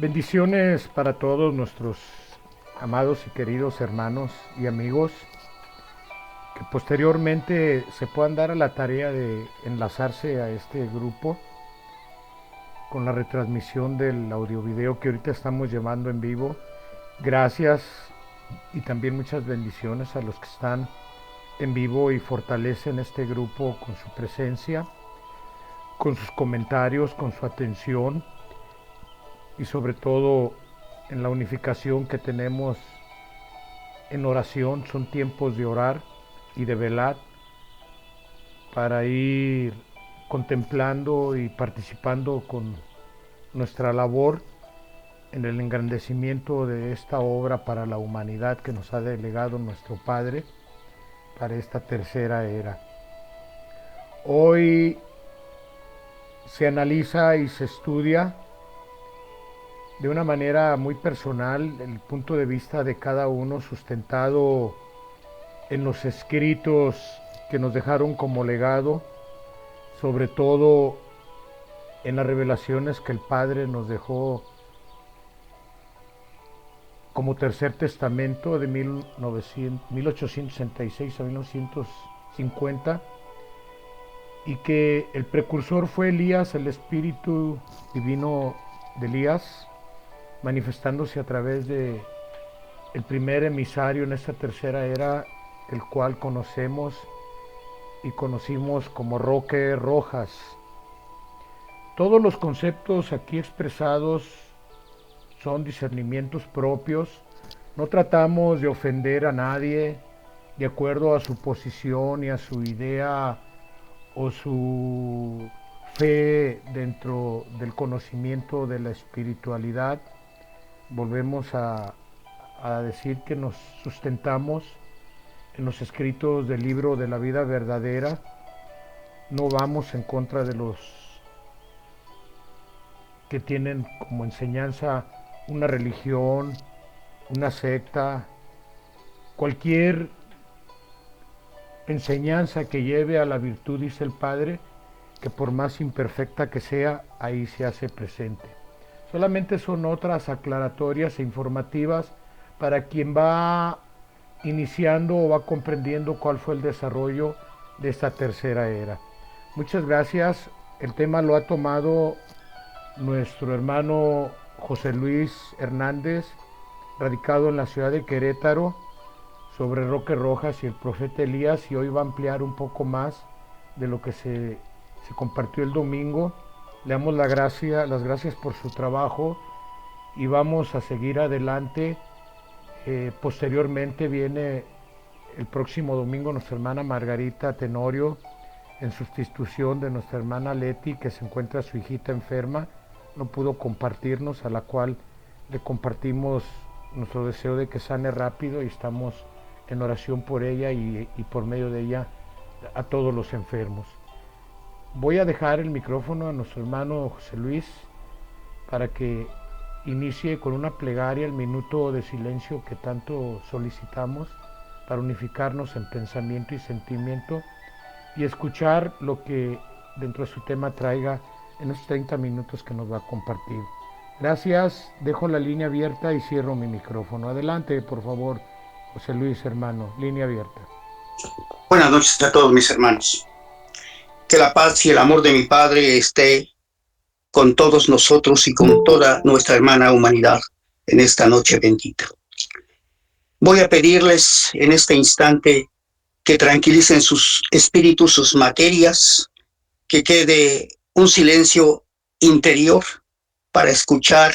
Bendiciones para todos nuestros amados y queridos hermanos y amigos que posteriormente se puedan dar a la tarea de enlazarse a este grupo con la retransmisión del audio video que ahorita estamos llevando en vivo. Gracias y también muchas bendiciones a los que están en vivo y fortalecen este grupo con su presencia, con sus comentarios, con su atención y sobre todo en la unificación que tenemos en oración. Son tiempos de orar y de velar para ir contemplando y participando con nuestra labor en el engrandecimiento de esta obra para la humanidad que nos ha delegado nuestro Padre para esta tercera era. Hoy se analiza y se estudia de una manera muy personal el punto de vista de cada uno, sustentado en los escritos que nos dejaron como legado, sobre todo en las revelaciones que el Padre nos dejó como tercer testamento de 1866 a 1950, y que el precursor fue Elías, el espíritu divino de Elías, manifestándose a través de el primer emisario en esta tercera era, el cual conocemos y conocimos como Roque Rojas. Todos los conceptos aquí expresados son discernimientos propios. No tratamos de ofender a nadie de acuerdo a su posición y a su idea o su fe dentro del conocimiento de la espiritualidad. Volvemos a decir que nos sustentamos en los escritos del libro de la vida verdadera. No vamos en contra de los que tienen como enseñanza una religión, una secta, cualquier enseñanza que lleve a la virtud, dice el Padre, que por más imperfecta que sea, ahí se hace presente. Solamente son otras aclaratorias e informativas para quien va iniciando o va comprendiendo cuál fue el desarrollo de esta tercera era. Muchas gracias. El tema lo ha tomado nuestro hermano José Luis Hernández, radicado en la ciudad de Querétaro, sobre Roque Rojas y el profeta Elías, y hoy va a ampliar un poco más de lo que se compartió el domingo. Le damos las gracias por su trabajo y vamos a seguir adelante. Posteriormente viene el próximo domingo nuestra hermana Margarita Tenorio, en sustitución de nuestra hermana Leti, que se encuentra su hijita enferma, no pudo compartirnos, a la cual le compartimos nuestro deseo de que sane rápido y estamos en oración por ella y por medio de ella a todos los enfermos. Voy a dejar el micrófono a nuestro hermano José Luis para que inicie con una plegaria el minuto de silencio que tanto solicitamos para unificarnos en pensamiento y sentimiento y escuchar lo que dentro de su tema traiga en estos 30 minutos que nos va a compartir. Gracias, dejo la línea abierta y cierro mi micrófono. Adelante, por favor, José Luis, hermano, línea abierta. Buenas noches a todos mis hermanos. Que la paz y el amor de mi Padre esté con todos nosotros y con toda nuestra hermana humanidad en esta noche bendita. Voy a pedirles en este instante que tranquilicen sus espíritus, sus materias, que quede un silencio interior para escuchar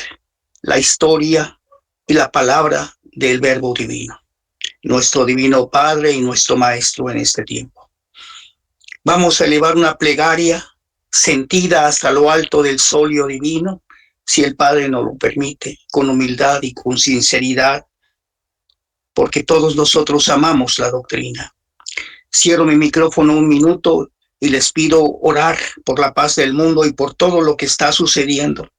la historia y la palabra del Verbo Divino, nuestro Divino Padre y nuestro Maestro en este tiempo. Vamos a elevar una plegaria sentida hasta lo alto del solio divino, si el Padre nos lo permite, con humildad y con sinceridad, porque todos nosotros amamos la doctrina. Cierro mi micrófono un minuto y les pido orar por la paz del mundo y por todo lo que está sucediendo,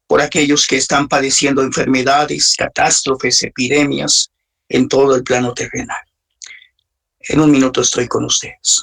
por aquellos que están padeciendo enfermedades, catástrofes, epidemias en todo el plano terrenal. En un minuto estoy con ustedes.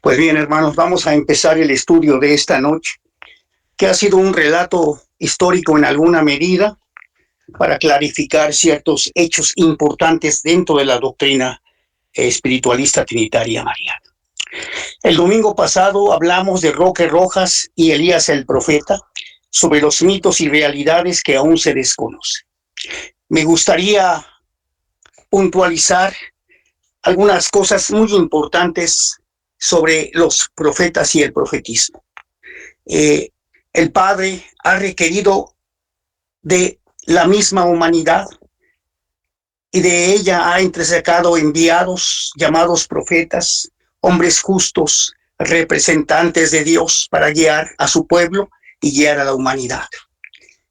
Pues bien, hermanos, vamos a empezar el estudio de esta noche, que ha sido un relato histórico en alguna medida para clarificar ciertos hechos importantes dentro de la doctrina espiritualista trinitaria mariana. El domingo pasado hablamos de Roque Rojas y Elías el profeta sobre los mitos y realidades que aún se desconocen. Me gustaría puntualizar algunas cosas muy importantes sobre los profetas y el profetismo. El Padre ha requerido de la misma humanidad y de ella ha entresacado enviados llamados profetas, hombres justos, representantes de Dios para guiar a su pueblo y guiar a la humanidad.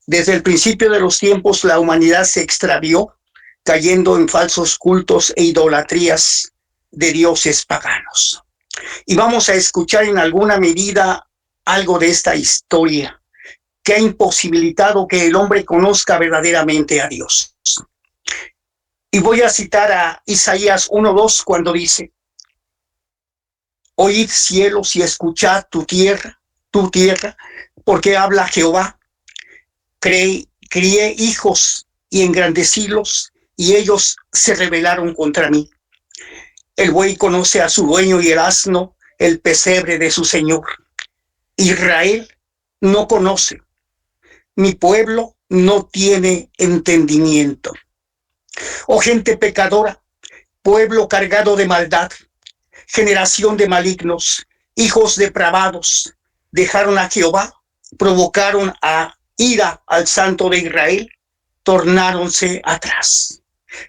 Desde el principio de los tiempos la humanidad se extravió, cayendo en falsos cultos e idolatrías de dioses paganos. Y vamos a escuchar en alguna medida algo de esta historia que ha imposibilitado que el hombre conozca verdaderamente a Dios. Y voy a citar a Isaías 1:2 cuando dice: oíd cielos y escuchad tu tierra, porque habla Jehová. Crié hijos y engrandecílos, y ellos se rebelaron contra mí. El buey conoce a su dueño y el asno el pesebre de su señor. Israel no conoce, mi pueblo no tiene entendimiento. Oh gente pecadora, pueblo cargado de maldad, generación de malignos, hijos depravados, dejaron a Jehová, provocaron a ira al Santo de Israel, tornáronse atrás.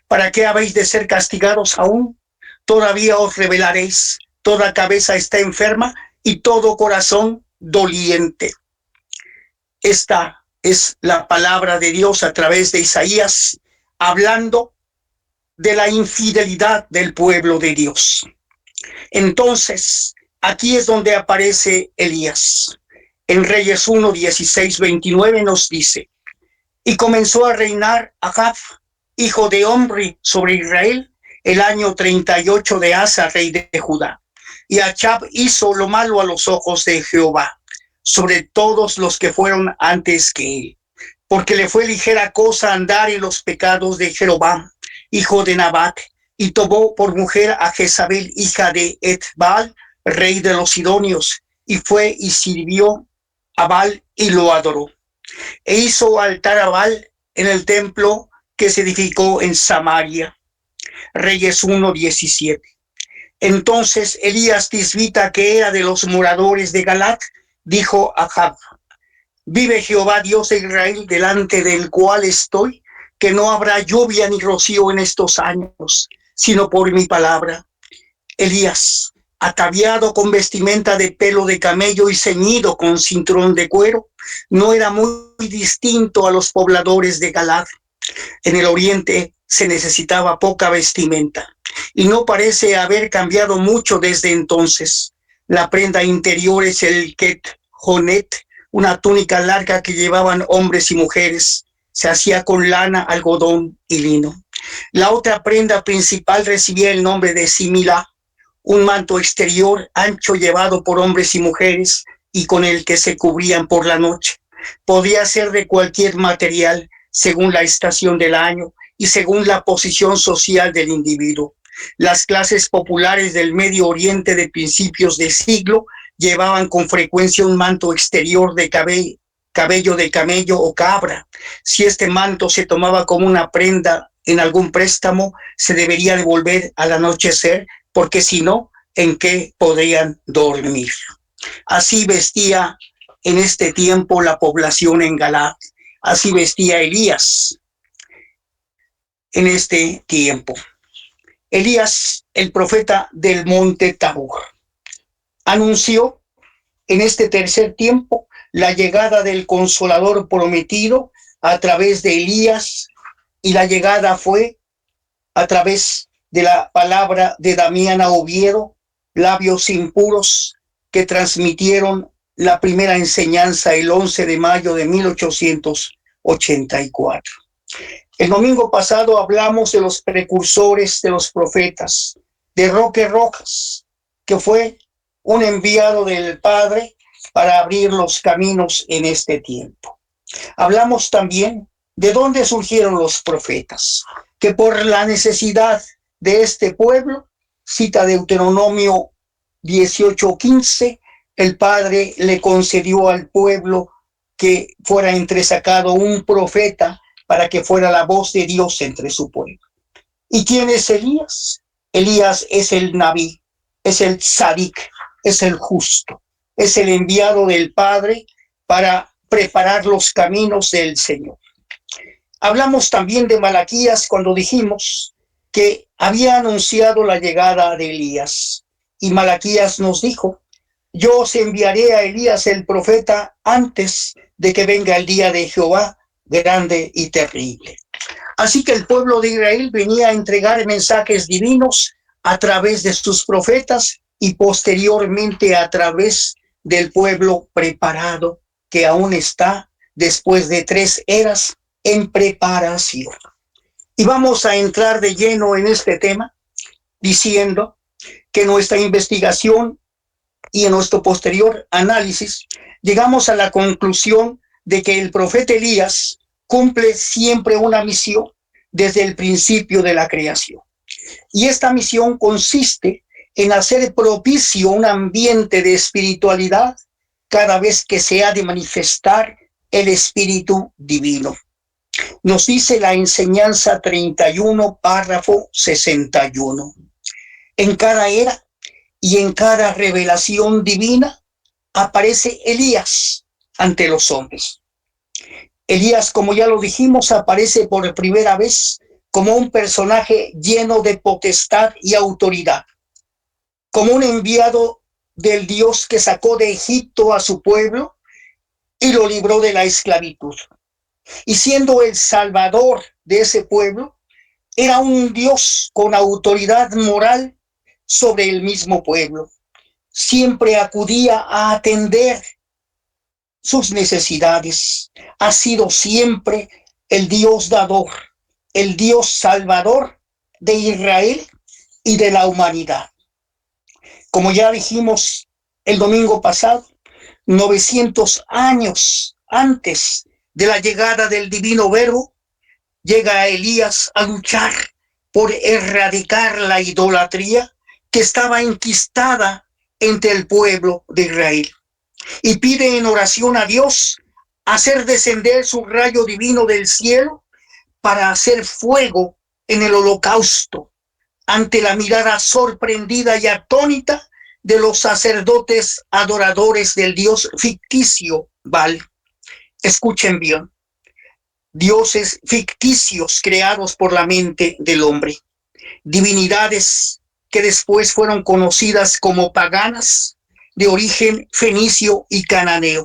¿Para qué habéis de ser castigados aún? Todavía os rebelaréis, toda cabeza está enferma y todo corazón doliente. Esta es la palabra de Dios a través de Isaías, hablando de la infidelidad del pueblo de Dios. Entonces, aquí es donde aparece Elías. En Reyes 1, 16, 29 nos dice: y comenzó a reinar Acab, hijo de Omri, sobre Israel, el año 38 de Asa, rey de Judá. Y Achab hizo lo malo a los ojos de Jehová, sobre todos los que fueron antes que él, porque le fue ligera cosa andar en los pecados de Jeroboam, hijo de Nabat, y tomó por mujer a Jezabel, hija de Etbaal, rey de los Sidonios, y fue y sirvió a Baal y lo adoró. E hizo altar a Baal en el templo que se edificó en Samaria. Reyes 1:17. Entonces Elías tisbita, que era de los moradores de Galat, dijo a Achab: vive Jehová Dios de Israel, delante del cual estoy, que no habrá lluvia ni rocío en estos años, sino por mi palabra. Elías, ataviado con vestimenta de pelo de camello y ceñido con cinturón de cuero, no era muy distinto a los pobladores de Galad. En el oriente se necesitaba poca vestimenta, y no parece haber cambiado mucho desde entonces. La prenda interior es el ket-jonet, una túnica larga que llevaban hombres y mujeres. Se hacía con lana, algodón y lino. La otra prenda principal recibía el nombre de similá, un manto exterior ancho llevado por hombres y mujeres y con el que se cubrían por la noche. Podía ser de cualquier material, según la estación del año y según la posición social del individuo. Las clases populares del Medio Oriente de principios de siglo llevaban con frecuencia un manto exterior de cabello de camello o cabra. Si este manto se tomaba como una prenda en algún préstamo, se debería devolver al anochecer, porque si no, ¿en qué podrían dormir? Así vestía en este tiempo la población en Galad. Así vestía Elías en este tiempo. Elías, el profeta del monte Tabor, anunció en este tercer tiempo la llegada del Consolador prometido a través de Elías, y la llegada fue a través de la palabra de Damián a Oviedo, labios impuros que transmitieron la primera enseñanza el 11 de mayo de 1884. El domingo pasado hablamos de los precursores de los profetas, de Roque Rojas, que fue un enviado del Padre para abrir los caminos en este tiempo. Hablamos también de dónde surgieron los profetas, que por la necesidad de este pueblo, cita Deuteronomio 18:15, el Padre le concedió al pueblo que fuera entresacado un profeta para que fuera la voz de Dios entre su pueblo. ¿Y quién es Elías? Elías es el Naví, es el Tzadik, es el justo, es el enviado del Padre para preparar los caminos del Señor. Hablamos también de Malaquías cuando dijimos que había anunciado la llegada de Elías. Y Malaquías nos dijo: yo os enviaré a Elías el profeta antes de que venga el día de Jehová grande y terrible. Así que el pueblo de Israel venía a entregar mensajes divinos a través de sus profetas y posteriormente a través del pueblo preparado que aún está después de 3 eras en preparación. Y vamos a entrar de lleno en este tema diciendo que nuestra investigación y en nuestro posterior análisis llegamos a la conclusión de que el profeta Elías cumple siempre una misión desde el principio de la creación. Y esta misión consiste en hacer propicio un ambiente de espiritualidad cada vez que se ha de manifestar el Espíritu Divino. Nos dice la enseñanza 31, párrafo 61. En cada era y en cada revelación divina aparece Elías ante los hombres. Elías, como ya lo dijimos, aparece por primera vez como un personaje lleno de potestad y autoridad, como un enviado del Dios que sacó de Egipto a su pueblo y lo libró de la esclavitud. Y siendo el salvador de ese pueblo, era un Dios con autoridad moral sobre el mismo pueblo. Siempre acudía a atender sus necesidades. Ha sido siempre el Dios dador, el Dios salvador de Israel y de la humanidad. Como ya dijimos el domingo pasado, 900 años antes de la llegada del divino Verbo, llega Elías a luchar por erradicar la idolatría que estaba enquistada entre el pueblo de Israel. Y pide en oración a Dios hacer descender su rayo divino del cielo para hacer fuego en el holocausto ante la mirada sorprendida y atónita de los sacerdotes adoradores del dios ficticio Baal. Escuchen bien: dioses ficticios creados por la mente del hombre, divinidades que después fueron conocidas como paganas, de origen fenicio y cananeo.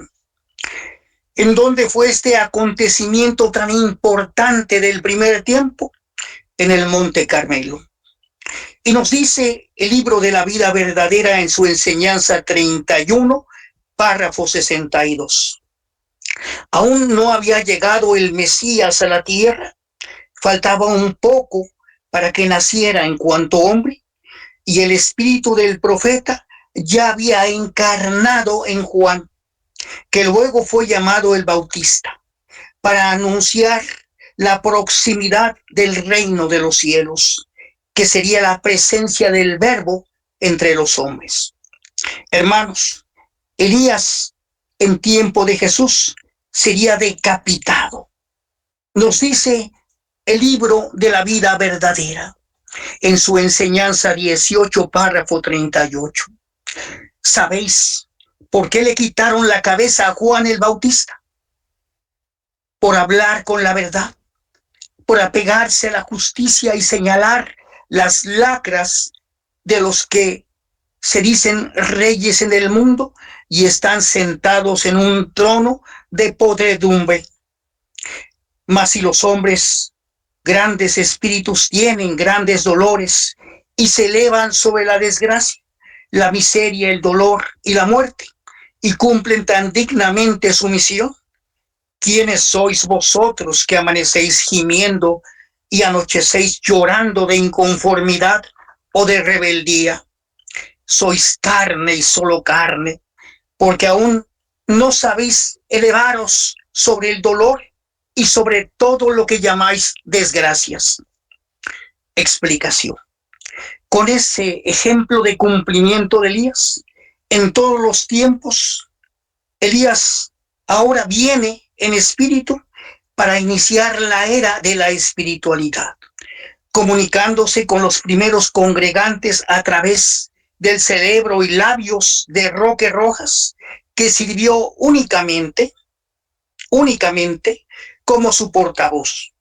¿En dónde fue este acontecimiento tan importante del primer tiempo? En el Monte Carmelo. Y nos dice el libro de la vida verdadera en su enseñanza 31, párrafo 62. Aún no había llegado el Mesías a la tierra, faltaba un poco para que naciera en cuanto hombre, y el espíritu del profeta ya había encarnado en Juan, que luego fue llamado el Bautista, para anunciar la proximidad del reino de los cielos, que sería la presencia del Verbo entre los hombres. Hermanos, Elías en tiempo de Jesús sería decapitado. Nos dice el libro de la vida verdadera en su enseñanza 18, párrafo 38. ¿Sabéis por qué le quitaron la cabeza a Juan el Bautista? Por hablar con la verdad, por apegarse a la justicia y señalar las lacras de los que se dicen reyes en el mundo y están sentados en un trono de podredumbre. Mas si los hombres grandes espíritus tienen grandes dolores y se elevan sobre la desgracia, la miseria, el dolor y la muerte, y cumplen tan dignamente su misión, ¿quiénes sois vosotros que amanecéis gimiendo y anochecéis llorando de inconformidad o de rebeldía? sois carne y solo carne, porque aún no sabéis elevaros sobre el dolor y sobre todo lo que llamáis desgracias. Explicación. Con ese ejemplo de cumplimiento de Elías, en todos los tiempos, Elías ahora viene en espíritu para iniciar la era de la espiritualidad, comunicándose con los primeros congregantes a través del cerebro y labios de Roque Rojas, que sirvió únicamente como su portavoz.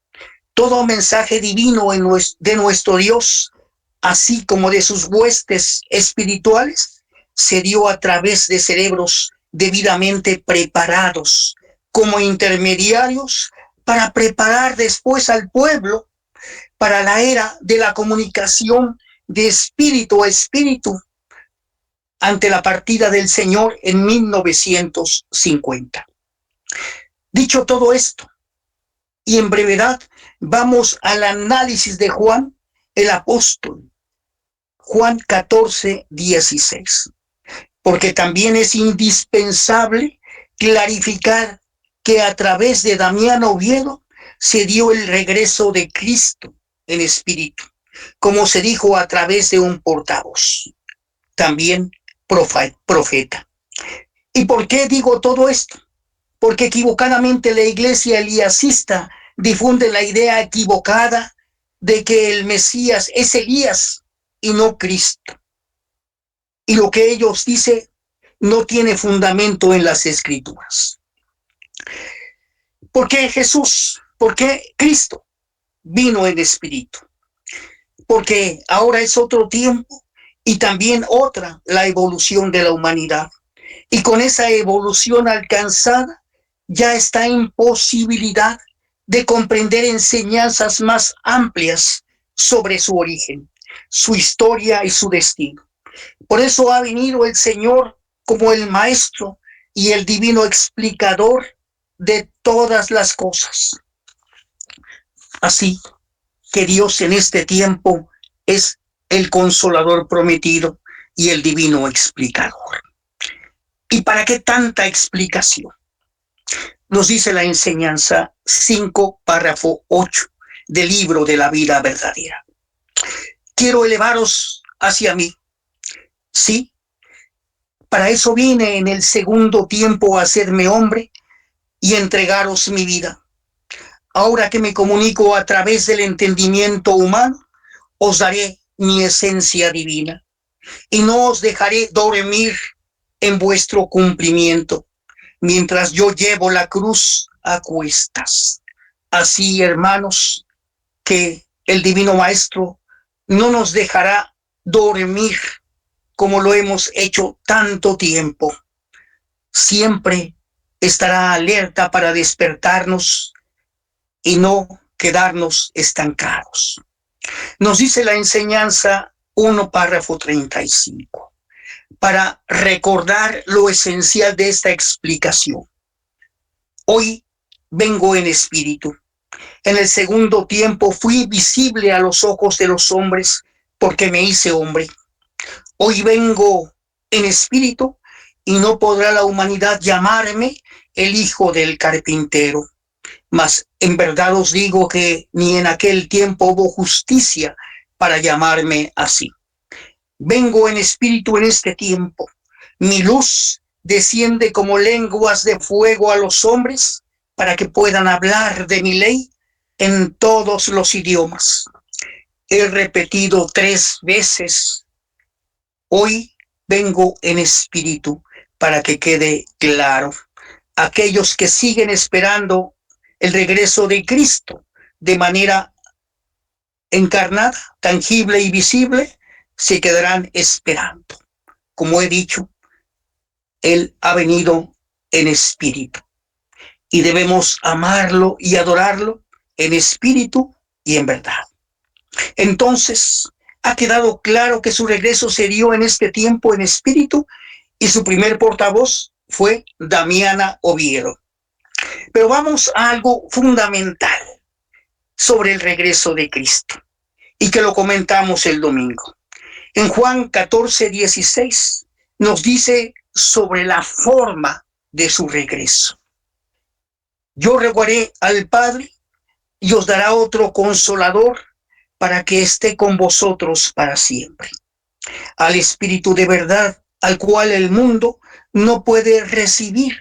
Todo mensaje divino de nuestro Dios, así como de sus huestes espirituales, se dio a través de cerebros debidamente preparados como intermediarios para preparar después al pueblo para la era de la comunicación de espíritu a espíritu ante la partida del Señor en 1950. Dicho todo esto, y en brevedad vamos al análisis de Juan, el apóstol, Juan 14, 16, porque también es indispensable clarificar que a través de Damián Oviedo se dio el regreso de Cristo en espíritu, como se dijo a través de un portavoz, también profeta. ¿Y por qué digo todo esto? Porque equivocadamente la iglesia eliasista difunde la idea equivocada de que el Mesías es Elías y no Cristo. Y lo que ellos dicen no tiene fundamento en las Escrituras. ¿Por qué Jesús? ¿Por qué Cristo vino en espíritu? Porque ahora es otro tiempo y también otra la evolución de la humanidad. Y con esa evolución alcanzada ya está en posibilidad de comprender enseñanzas más amplias sobre su origen, su historia y su destino. Por eso ha venido el Señor como el Maestro y el divino explicador de todas las cosas. Así que Dios en este tiempo es el Consolador prometido y el divino explicador. ¿Y para qué tanta explicación? Nos dice la enseñanza 5, párrafo 8 del libro de la vida verdadera. Quiero elevaros hacia mí. Sí, para eso vine en el segundo tiempo a hacerme hombre y entregaros mi vida. Ahora que me comunico a través del entendimiento humano, os daré mi esencia divina y no os dejaré dormir en vuestro cumplimiento, mientras yo llevo la cruz a cuestas. Así, hermanos, que el Divino Maestro no nos dejará dormir como lo hemos hecho tanto tiempo. Siempre estará alerta para despertarnos y no quedarnos estancados. Nos dice la enseñanza 1, párrafo 35. Para recordar lo esencial de esta explicación. Hoy vengo en espíritu. En el segundo tiempo fui visible a los ojos de los hombres porque me hice hombre. Hoy vengo en espíritu y no podrá la humanidad llamarme el hijo del carpintero. Mas en verdad os digo que ni en aquel tiempo hubo justicia para llamarme así. Vengo en espíritu en este tiempo. Mi luz desciende como lenguas de fuego a los hombres para que puedan hablar de mi ley en todos los idiomas. He repetido 3 veces. Hoy vengo en espíritu para que quede claro. Aquellos que siguen esperando el regreso de Cristo de manera encarnada, tangible y visible, se quedarán esperando. Como he dicho, Él ha venido en espíritu y debemos amarlo y adorarlo en espíritu y en verdad. Entonces, ha quedado claro que su regreso se dio en este tiempo en espíritu y su primer portavoz fue Damiana Oviedo. Pero vamos a algo fundamental sobre el regreso de Cristo y que lo comentamos el domingo. En Juan 14:16 nos dice sobre la forma de su regreso. Yo rogaré al Padre y os dará otro consolador para que esté con vosotros para siempre. Al Espíritu de verdad, al cual el mundo no puede recibir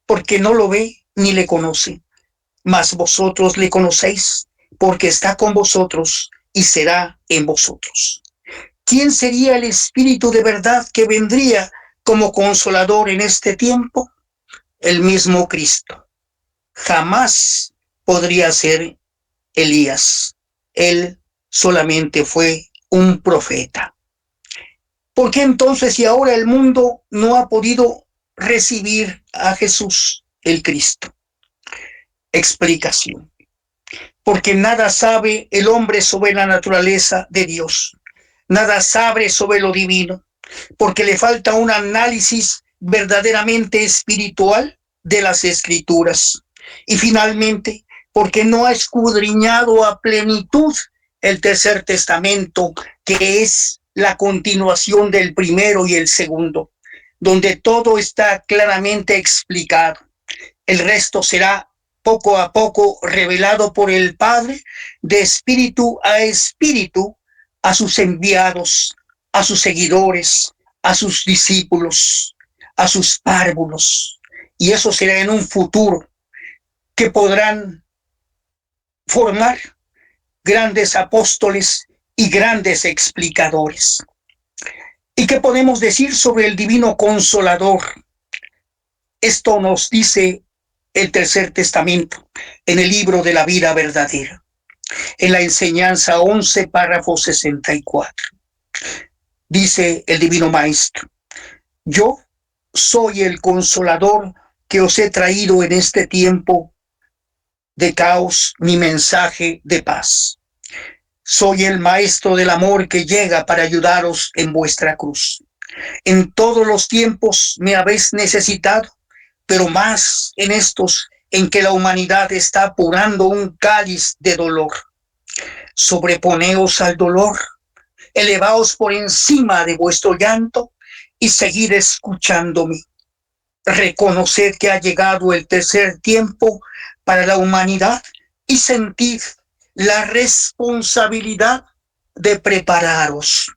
porque no lo ve ni le conoce. Mas vosotros le conocéis porque está con vosotros y será en vosotros. ¿Quién sería el Espíritu de verdad que vendría como consolador en este tiempo? El mismo Cristo. Jamás podría ser Elías. Él solamente fue un profeta. ¿Por qué entonces, si ahora el mundo no ha podido recibir a Jesús, el Cristo? Explicación. Porque nada sabe el hombre sobre la naturaleza de Dios. Nada sabe sobre lo divino, porque le falta un análisis verdaderamente espiritual de las Escrituras. Y finalmente, porque no ha escudriñado a plenitud el tercer testamento, que es la continuación del primero y el segundo, donde todo está claramente explicado. El resto será poco a poco revelado por el Padre, de espíritu a sus enviados, a sus seguidores, a sus discípulos, a sus párvulos. Y eso será en un futuro que podrán formar grandes apóstoles y grandes explicadores. ¿Y qué podemos decir sobre el divino consolador? Esto nos dice el tercer testamento en el libro de la vida verdadera, en la enseñanza 11, párrafo 64. Dice el divino maestro: yo soy el consolador que os he traído en este tiempo de caos, mi mensaje de paz. Soy el maestro del amor que llega para ayudaros en vuestra cruz. En todos los tiempos me habéis necesitado, pero más en estos en que la humanidad está apurando un cáliz de dolor. Sobreponeos al dolor, elevaos por encima de vuestro llanto y seguid escuchándome. Reconoced que ha llegado el tercer tiempo para la humanidad y sentid la responsabilidad de prepararos.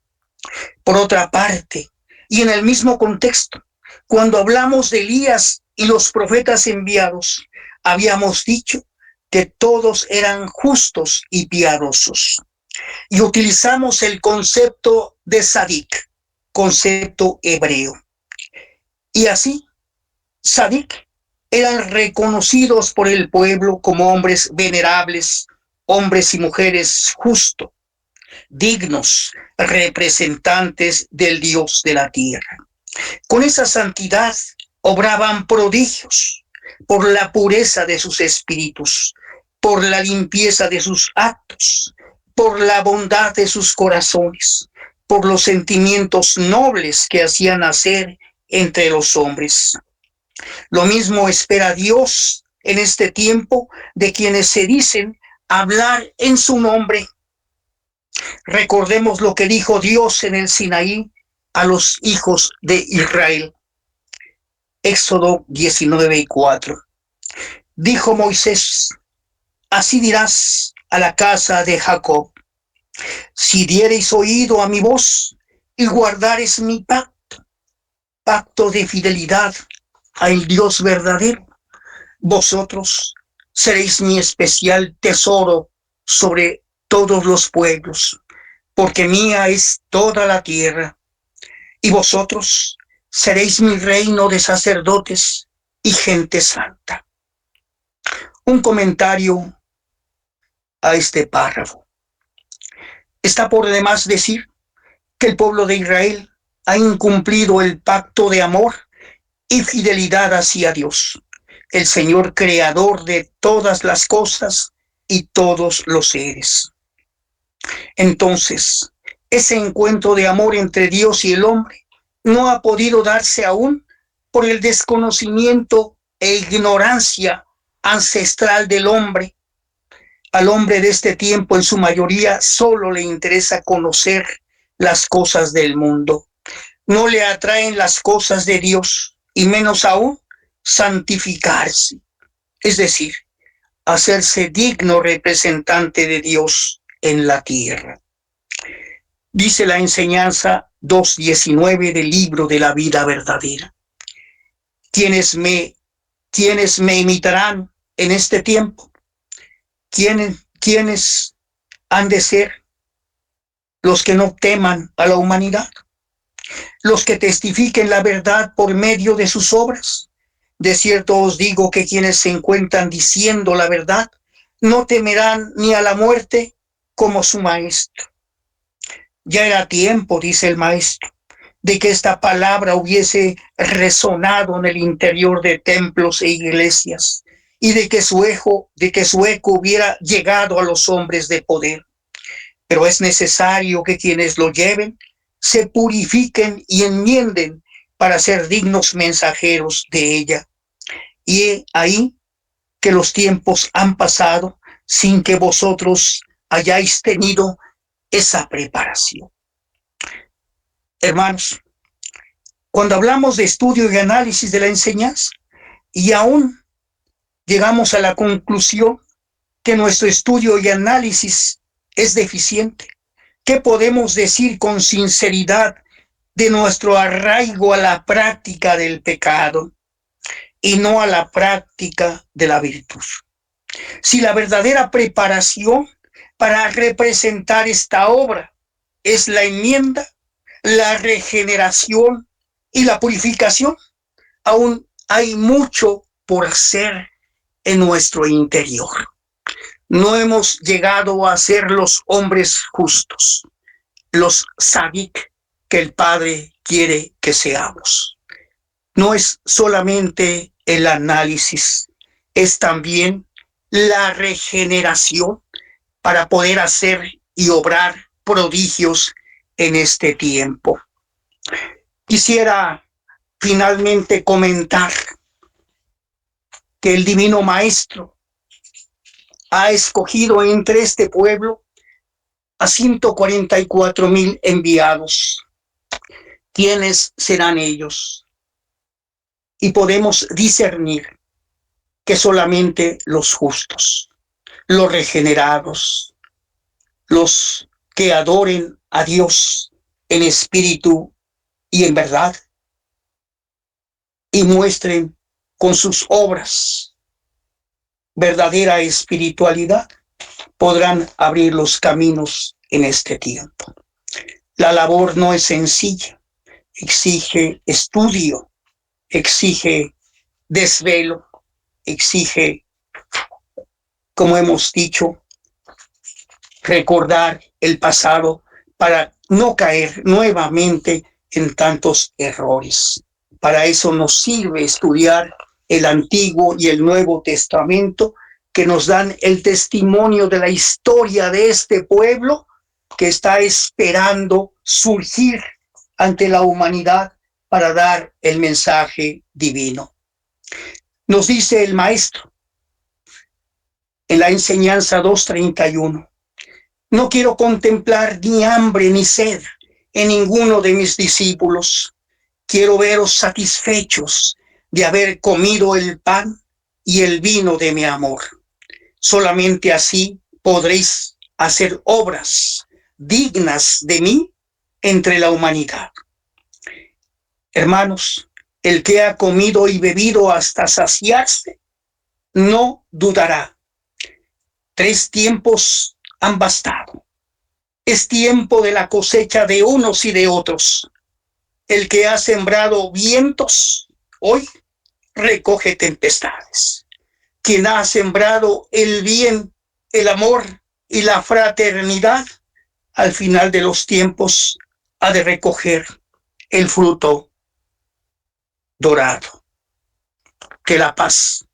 Por otra parte, y en el mismo contexto, cuando hablamos de Elías y los profetas enviados, habíamos dicho que todos eran justos y piadosos. Y utilizamos el concepto de Sadik, concepto hebreo. Y así, Sadik eran reconocidos por el pueblo como hombres venerables, hombres y mujeres justos, dignos, representantes del Dios de la tierra. Con esa santidad obraban prodigios por la pureza de sus espíritus, por la limpieza de sus actos, por la bondad de sus corazones, por los sentimientos nobles que hacían nacer entre los hombres. Lo mismo espera Dios en este tiempo de quienes se dicen hablar en su nombre. Recordemos lo que dijo Dios en el Sinaí a los hijos de Israel. Éxodo 19:4. Dijo Moisés: así dirás a la casa de Jacob: si diereis oído a mi voz y guardareis mi pacto, pacto de fidelidad al Dios verdadero, vosotros seréis mi especial tesoro sobre todos los pueblos, porque mía es toda la tierra, y vosotros seréis mi reino de sacerdotes y gente santa. Un comentario a este párrafo. Está por demás decir que el pueblo de Israel ha incumplido el pacto de amor y fidelidad hacia Dios, el Señor creador de todas las cosas y todos los seres. Entonces, ese encuentro de amor entre Dios y el hombre no ha podido darse aún por el desconocimiento e ignorancia ancestral del hombre. Al hombre de este tiempo, en su mayoría, solo le interesa conocer las cosas del mundo. No le atraen las cosas de Dios y menos aún santificarse, es decir, hacerse digno representante de Dios en la tierra. Dice la enseñanza 2:19 del libro de la vida verdadera. Quienes me imitarán en este tiempo, ¿quiénes han de ser? Los que no teman a la humanidad, los que testifiquen la verdad por medio de sus obras. De cierto os digo que quienes se encuentran diciendo la verdad no temerán ni a la muerte como su maestro. Ya era tiempo, dice el maestro, de que esta palabra hubiese resonado en el interior de templos e iglesias y de que su eco hubiera llegado a los hombres de poder. Pero es necesario que quienes lo lleven se purifiquen y enmienden para ser dignos mensajeros de ella. Y ahí que los tiempos han pasado sin que vosotros hayáis tenido esa preparación. Hermanos, cuando hablamos de estudio y análisis de la enseñanza, y aún llegamos a la conclusión que nuestro estudio y análisis es deficiente, ¿qué podemos decir con sinceridad de nuestro arraigo a la práctica del pecado y no a la práctica de la virtud? Si la verdadera preparación para representar esta obra es la enmienda, la regeneración y la purificación, aún hay mucho por hacer en nuestro interior. No hemos llegado a ser los hombres justos, los sadik que el Padre quiere que seamos. No es solamente el análisis, es también la regeneración para poder hacer y obrar prodigios en este tiempo. Quisiera finalmente comentar que el Divino Maestro ha escogido entre este pueblo a 144,000 enviados. ¿Quiénes serán ellos? Y podemos discernir que solamente los justos, los regenerados, los que adoren a Dios en espíritu y en verdad, y muestren con sus obras verdadera espiritualidad, podrán abrir los caminos en este tiempo. La labor no es sencilla, exige estudio, exige desvelo, exige, como hemos dicho, recordar el pasado para no caer nuevamente en tantos errores. Para eso nos sirve estudiar el Antiguo y el Nuevo Testamento, que nos dan el testimonio de la historia de este pueblo que está esperando surgir ante la humanidad para dar el mensaje divino. Nos dice el Maestro en la enseñanza 2:31, no quiero contemplar ni hambre ni sed en ninguno de mis discípulos. Quiero veros satisfechos de haber comido el pan y el vino de mi amor. Solamente así podréis hacer obras dignas de mí entre la humanidad. Hermanos, el que ha comido y bebido hasta saciarse, no dudará. 3 tiempos han bastado. Es tiempo de la cosecha de unos y de otros. El que ha sembrado vientos, hoy recoge tempestades. Quien ha sembrado el bien, el amor y la fraternidad, al final de los tiempos ha de recoger el fruto dorado. Que la paz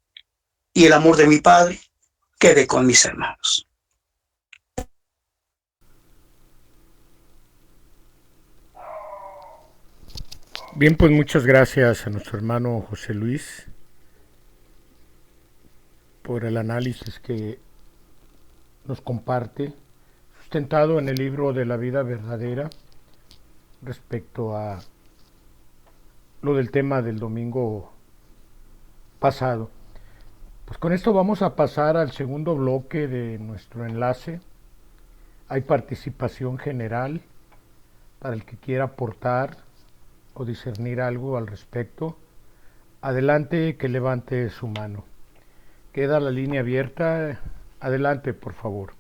y el amor de mi Padre quede con mis hermanos. Bien, pues muchas gracias a nuestro hermano José Luis por el análisis que nos comparte, sustentado en el libro de la vida verdadera, respecto a lo del tema del domingo pasado. Pues con esto vamos a pasar al segundo bloque de nuestro enlace. Hay participación general para el que quiera aportar o discernir algo al respecto. Adelante, que levante su mano. Queda la línea abierta. Adelante, por favor.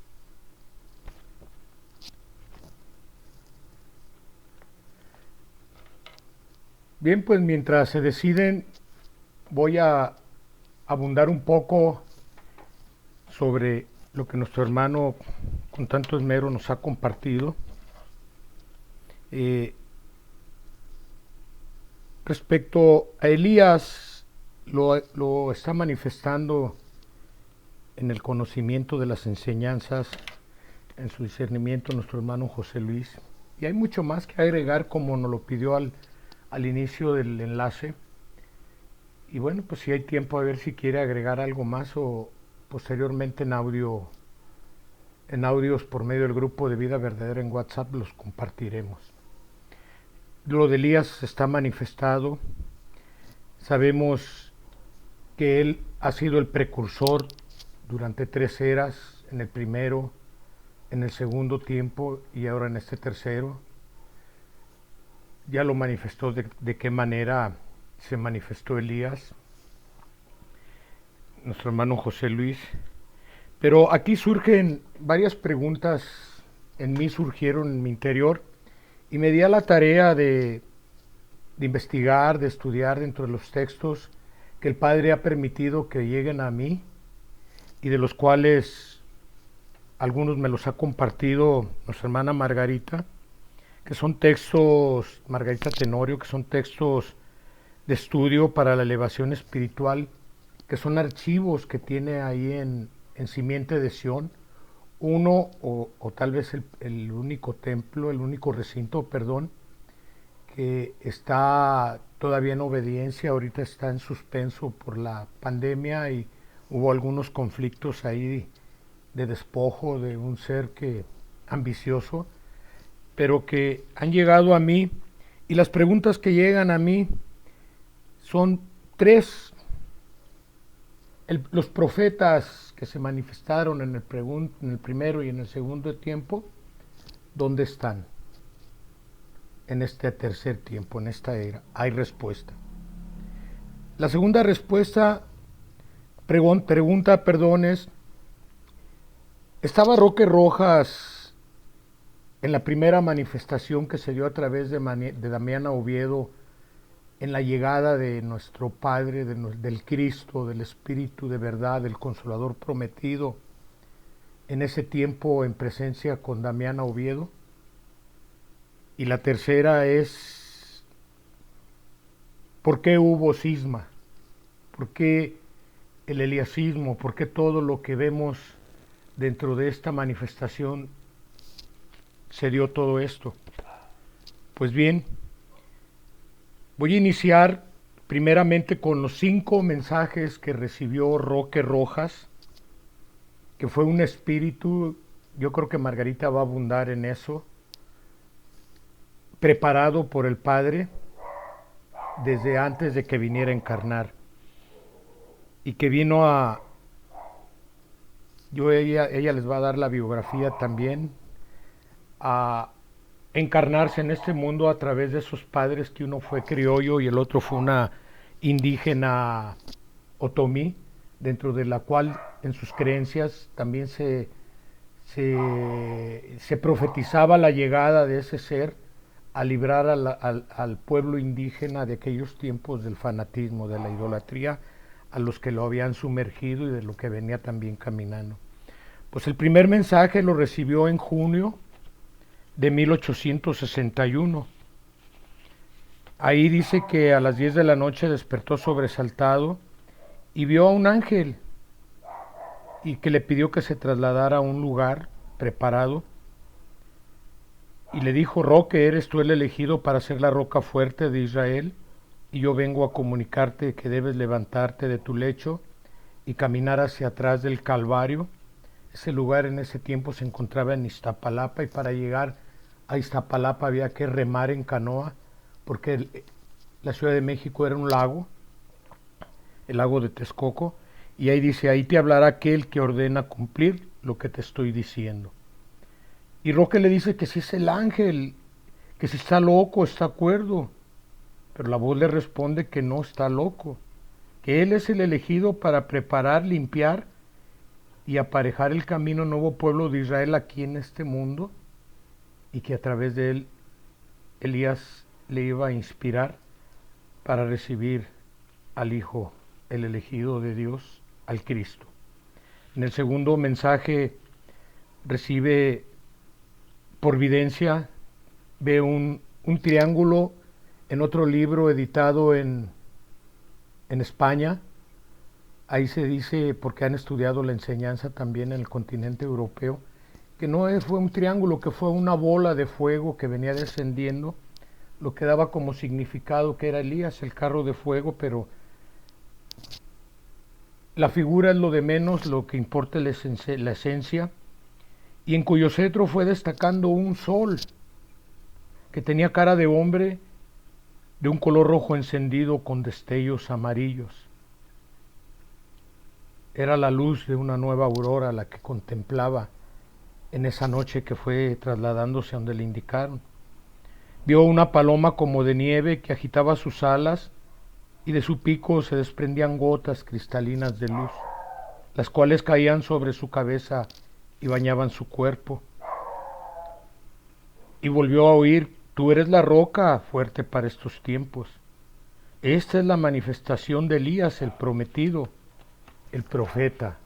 Bien, pues mientras se deciden, voy a abundar un poco sobre lo que nuestro hermano con tanto esmero nos ha compartido. Respecto a Elías, lo está manifestando en el conocimiento de las enseñanzas, en su discernimiento nuestro hermano José Luis. Y hay mucho más que agregar, como nos lo pidió al inicio del enlace. Y bueno, pues si hay tiempo, a ver si quiere agregar algo más o posteriormente en audios por medio del grupo de Vida Verdadera en WhatsApp los compartiremos. Lo de Elías está manifestado. Sabemos que él ha sido el precursor durante 3 eras, en el primero, en el segundo tiempo y ahora en este tercero. Ya lo manifestó de qué manera se manifestó Elías, nuestro hermano José Luis. Pero aquí surgen varias preguntas, en mí surgieron en mi interior, y me di a la tarea de investigar, de estudiar dentro de los textos que el Padre ha permitido que lleguen a mí y de los cuales algunos me los ha compartido nuestra hermana Margarita, que son textos, Margarita Tenorio, que son textos de estudio para la elevación espiritual, que son archivos que tiene ahí en Simiente de Sión, uno o tal vez el único templo, el único recinto, perdón, que está todavía en obediencia, ahorita está en suspenso por la pandemia y hubo algunos conflictos ahí de despojo de un ser ambicioso, pero que han llegado a mí, y las preguntas que llegan a mí son 3. Los profetas que se manifestaron en el primero y en el segundo tiempo, ¿dónde están? En este tercer tiempo, en esta era, hay respuesta. La segunda respuesta, pregunta, es, ¿estaba Roque Rojas en la primera manifestación que se dio a través de Damiana Oviedo en la llegada de nuestro Padre, del Cristo, del Espíritu de verdad, del Consolador prometido, en ese tiempo en presencia con Damiana Oviedo? Y la tercera es, ¿por qué hubo cisma? ¿Por qué el eliasismo? ¿Por qué todo lo que vemos dentro de esta manifestación se dio todo esto? Pues bien, voy a iniciar primeramente con los 5 mensajes que recibió Roque Rojas, que fue un espíritu, yo creo que Margarita va a abundar en eso, preparado por el Padre desde antes de que viniera a encarnar, y que vino ella les va a dar la biografía también, a encarnarse en este mundo a través de esos padres, que uno fue criollo y el otro fue una indígena otomí, dentro de la cual en sus creencias también se profetizaba la llegada de ese ser a librar al pueblo indígena de aquellos tiempos del fanatismo, de la idolatría, a los que lo habían sumergido y de lo que venía también caminando. Pues el primer mensaje lo recibió en junio de 1861. Ahí dice que a las 10 de la noche despertó sobresaltado y vio a un ángel y que le pidió que se trasladara a un lugar preparado, y le dijo: Roque, eres tú el elegido para ser la roca fuerte de Israel, y yo vengo a comunicarte que debes levantarte de tu lecho y caminar hacia atrás del Calvario. Ese lugar en ese tiempo se encontraba en Iztapalapa, y para llegar a Iztapalapa había que remar en canoa porque la Ciudad de México era un lago, el lago de Texcoco, y ahí dice, ahí te hablará aquel que ordena cumplir lo que te estoy diciendo. Y Roque le dice que si es el ángel, que si está loco, está cuerdo, pero la voz le responde que no está loco, que él es el elegido para preparar, limpiar y aparejar el camino nuevo pueblo de Israel aquí en este mundo, y que a través de él Elías le iba a inspirar para recibir al Hijo, el elegido de Dios, al Cristo. En el segundo mensaje recibe por videncia, ve un triángulo en otro libro editado en España. Ahí se dice, porque han estudiado la enseñanza también en el continente europeo, que no fue un triángulo, que fue una bola de fuego que venía descendiendo, lo que daba como significado que era Elías, el carro de fuego, pero la figura es lo de menos, lo que importa es la esencia, y en cuyo cetro fue destacando un sol que tenía cara de hombre, de un color rojo encendido con destellos amarillos. Era la luz de una nueva aurora la que contemplaba en esa noche que fue trasladándose a donde le indicaron. Vio una paloma como de nieve que agitaba sus alas y de su pico se desprendían gotas cristalinas de luz, las cuales caían sobre su cabeza y bañaban su cuerpo. Y volvió a oír, tú eres la roca fuerte para estos tiempos. Esta es la manifestación de Elías, el prometido, el profeta,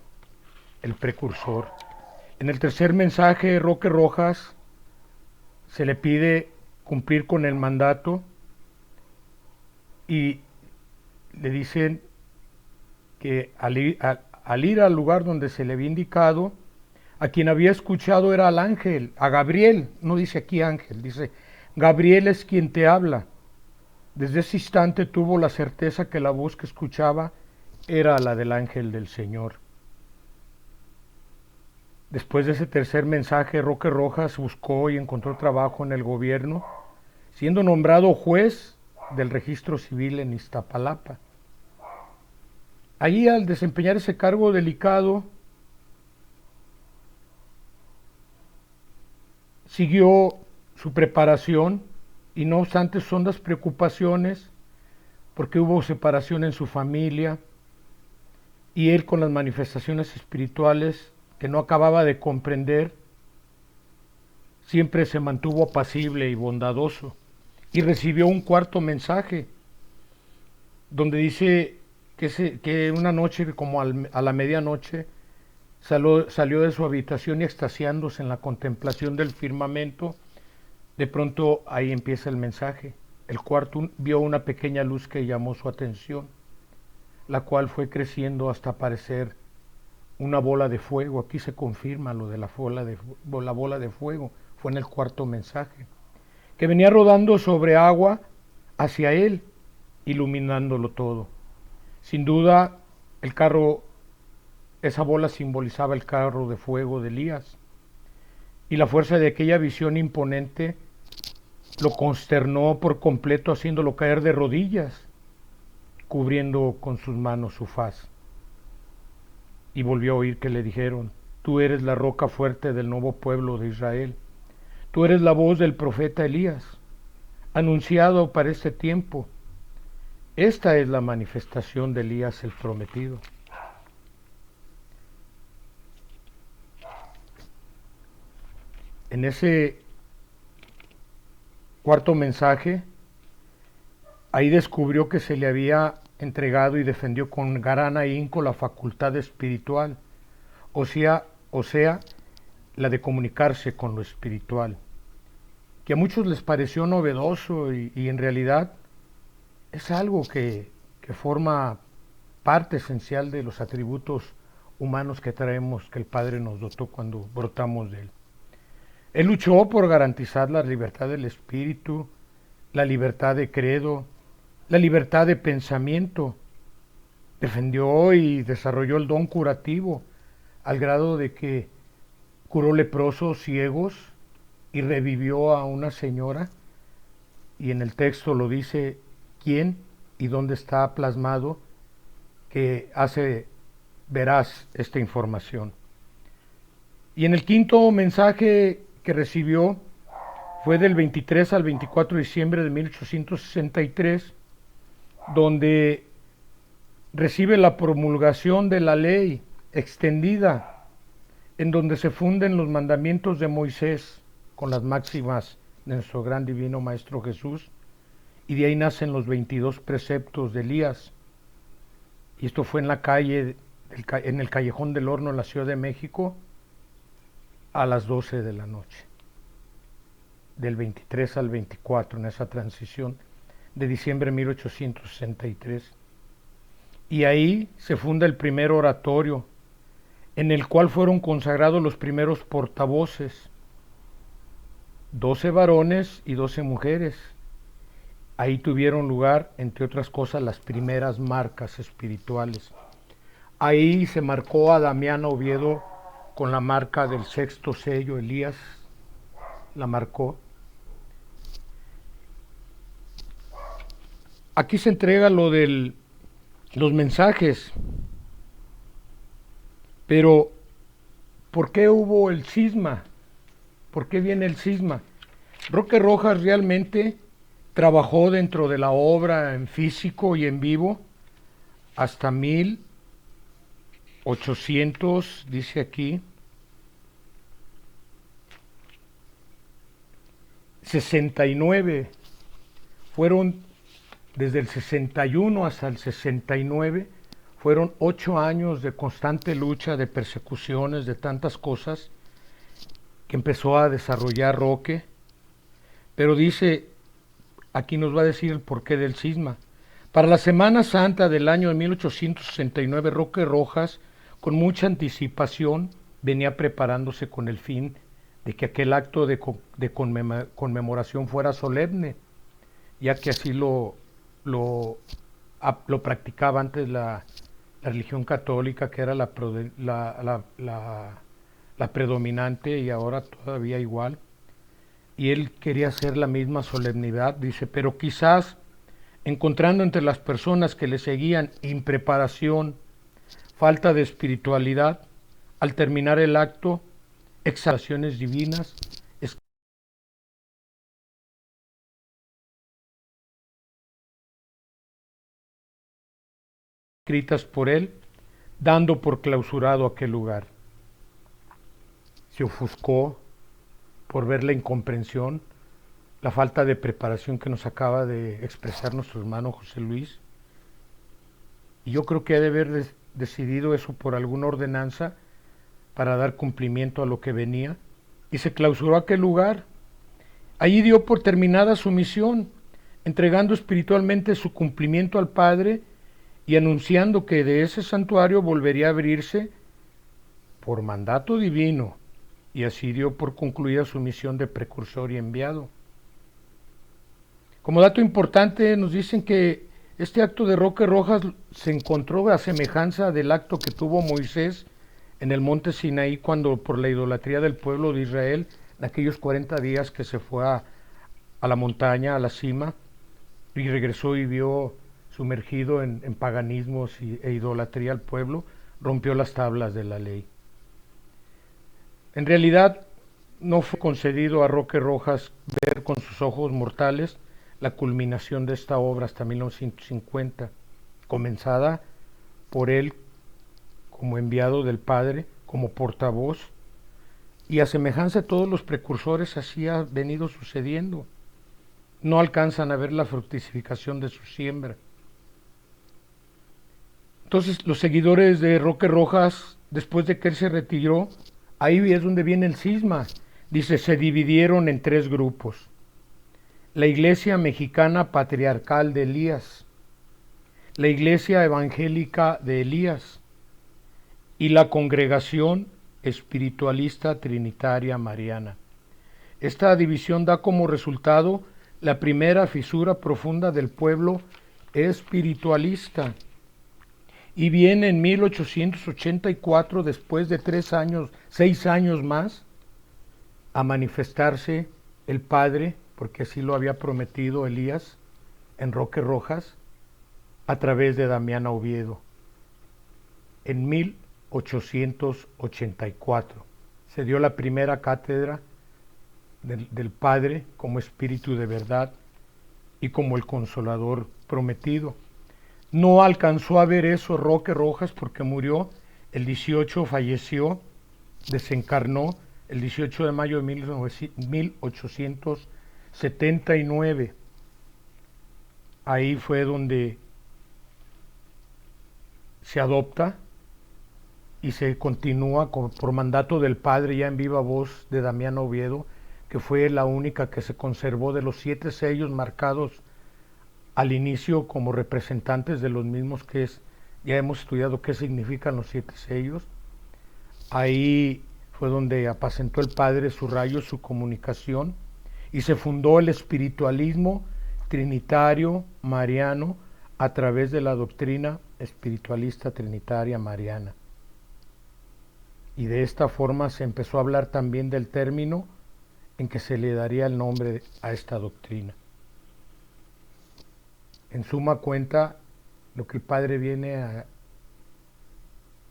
el precursor. En el tercer mensaje, Roque Rojas se le pide cumplir con el mandato y le dicen que al ir al lugar donde se le había indicado, a quien había escuchado era al ángel, a Gabriel, no dice aquí ángel, dice Gabriel es quien te habla. Desde ese instante tuvo la certeza que la voz que escuchaba era la del ángel del Señor. Después de ese tercer mensaje, Roque Rojas buscó y encontró trabajo en el gobierno, siendo nombrado juez del registro civil en Iztapalapa. Allí, al desempeñar ese cargo delicado, siguió su preparación y no obstante sus hondas preocupaciones, porque hubo separación en su familia y él con las manifestaciones espirituales que no acababa de comprender, siempre se mantuvo apacible y bondadoso y recibió un cuarto mensaje donde dice que una noche como a la medianoche salió de su habitación y extasiándose en la contemplación del firmamento, de pronto ahí empieza el mensaje. El cuarto vio una pequeña luz que llamó su atención, la cual fue creciendo hasta parecer una bola de fuego. Aquí se confirma lo de la bola de fuego, fue en el cuarto mensaje, que venía rodando sobre agua hacia él, iluminándolo todo. Sin duda, esa bola simbolizaba el carro de fuego de Elías, y la fuerza de aquella visión imponente lo consternó por completo, haciéndolo caer de rodillas, cubriendo con sus manos su faz. Y volvió a oír que le dijeron, tú eres la roca fuerte del nuevo pueblo de Israel, tú eres la voz del profeta Elías, anunciado para este tiempo. Esta es la manifestación de Elías el prometido. En ese cuarto mensaje, ahí descubrió que se le había entregado y defendió con gran ahínco la facultad espiritual, o sea, la de comunicarse con lo espiritual, que a muchos les pareció novedoso y en realidad es algo que forma parte esencial de los atributos humanos que traemos, que el Padre nos dotó cuando brotamos de Él. Él luchó por garantizar la libertad del espíritu, la libertad de credo, la libertad de pensamiento. Defendió y desarrolló el don curativo al grado de que curó leprosos, ciegos y revivió a una señora, y en el texto lo dice quién y dónde está plasmado, que hace veraz esta información. Y en el quinto mensaje que recibió fue del 23 al 24 de diciembre de 1863, donde recibe la promulgación de la ley extendida, en donde se funden los mandamientos de Moisés con las máximas de nuestro gran divino Maestro Jesús, y de ahí nacen los 22 preceptos de Elías. Y esto fue en la calle, en el Callejón del Horno, en la Ciudad de México, a las 12 de la noche, del 23 al 24, en esa transición de diciembre de 1863. Y ahí se funda el primer oratorio, en el cual fueron consagrados los primeros portavoces, 12 varones y 12 mujeres. Ahí tuvieron lugar, entre otras cosas, las primeras marcas espirituales. Ahí se marcó a Damián Oviedo con la marca del sexto sello. Elías la marcó. Aquí se entrega lo de los mensajes. Pero, ¿por qué hubo el cisma? ¿Por qué viene el cisma? Roque Rojas realmente trabajó dentro de la obra en físico y en vivo hasta 1800, dice aquí, 69. Fueron desde el 61 hasta el 69, fueron 8 años de constante lucha, de persecuciones, de tantas cosas que empezó a desarrollar Roque. Pero dice, aquí nos va a decir el porqué del cisma. Para la Semana Santa del año de 1869, Roque Rojas, con mucha anticipación, venía preparándose con el fin de que aquel acto de conmemoración fuera solemne, ya que así lo practicaba antes la religión católica, que era la predominante, y ahora todavía igual. Y él quería hacer la misma solemnidad, dice, pero quizás encontrando entre las personas que le seguían impreparación, falta de espiritualidad, al terminar el acto, exhalaciones divinas, escritas por él, dando por clausurado aquel lugar. Se ofuscó por ver la incomprensión, la falta de preparación que nos acaba de expresar nuestro hermano José Luis. Y yo creo que ha de haber decidido eso por alguna ordenanza para dar cumplimiento a lo que venía, y se clausuró aquel lugar. Allí dio por terminada su misión, entregando espiritualmente su cumplimiento al Padre y anunciando que de ese santuario volvería a abrirse por mandato divino, y así dio por concluida su misión de precursor y enviado. Como dato importante, nos dicen que este acto de Roque Rojas se encontró a semejanza del acto que tuvo Moisés en el monte Sinaí, cuando por la idolatría del pueblo de Israel, en aquellos 40 días que se fue a la montaña, a la cima, y regresó y vio sumergido en paganismos e idolatría al pueblo, rompió las tablas de la ley. En realidad no fue concedido a Roque Rojas ver con sus ojos mortales la culminación de esta obra hasta 1950, comenzada por él como enviado del Padre, como portavoz, y a semejanza de todos los precursores así ha venido sucediendo. No alcanzan a ver la fructificación de su siembra. Entonces los seguidores de Roque Rojas, después de que él se retiró, ahí es donde viene el cisma. Dice, se dividieron en 3 grupos. La Iglesia Mexicana Patriarcal de Elías, la Iglesia Evangélica de Elías y la Congregación Espiritualista Trinitaria Mariana. Esta división da como resultado la primera fisura profunda del pueblo espiritualista. Y viene en 1884, después de 6 años más, a manifestarse el Padre, porque así lo había prometido Elías en Roque Rojas, a través de Damián Oviedo. En 1884 se dio la primera cátedra del Padre como Espíritu de verdad y como el Consolador prometido. No alcanzó a ver eso Roque Rojas porque murió el 18, falleció, desencarnó el 18 de mayo de 1879. Ahí fue donde se adopta y se continúa por mandato del Padre, ya en viva voz de Damián Oviedo, que fue la única que se conservó de los 7 sellos marcados al inicio como representantes de los mismos, que es, ya hemos estudiado qué significan los 7 sellos. Ahí fue donde apacentó el Padre su rayo, su comunicación, y se fundó el espiritualismo trinitario mariano a través de la doctrina espiritualista trinitaria mariana. Y de esta forma se empezó a hablar también del término en que se le daría el nombre a esta doctrina. En suma cuenta, lo que el Padre viene a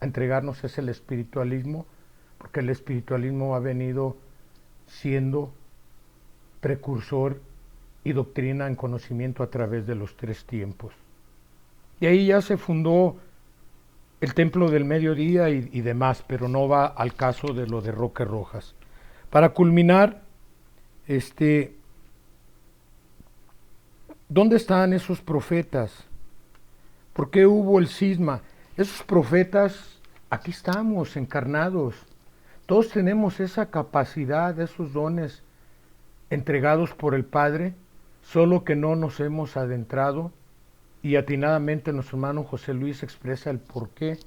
entregarnos es el espiritualismo, porque el espiritualismo ha venido siendo precursor y doctrina en conocimiento a través de los 3 tiempos. Y ahí ya se fundó el Templo del Mediodía y demás, pero no va al caso de lo de Roque Rojas. Para culminar, ¿dónde están esos profetas? ¿Por qué hubo el cisma? Esos profetas, aquí estamos, encarnados. Todos tenemos esa capacidad, esos dones entregados por el Padre, solo que no nos hemos adentrado, y atinadamente nuestro hermano José Luis expresa el por qué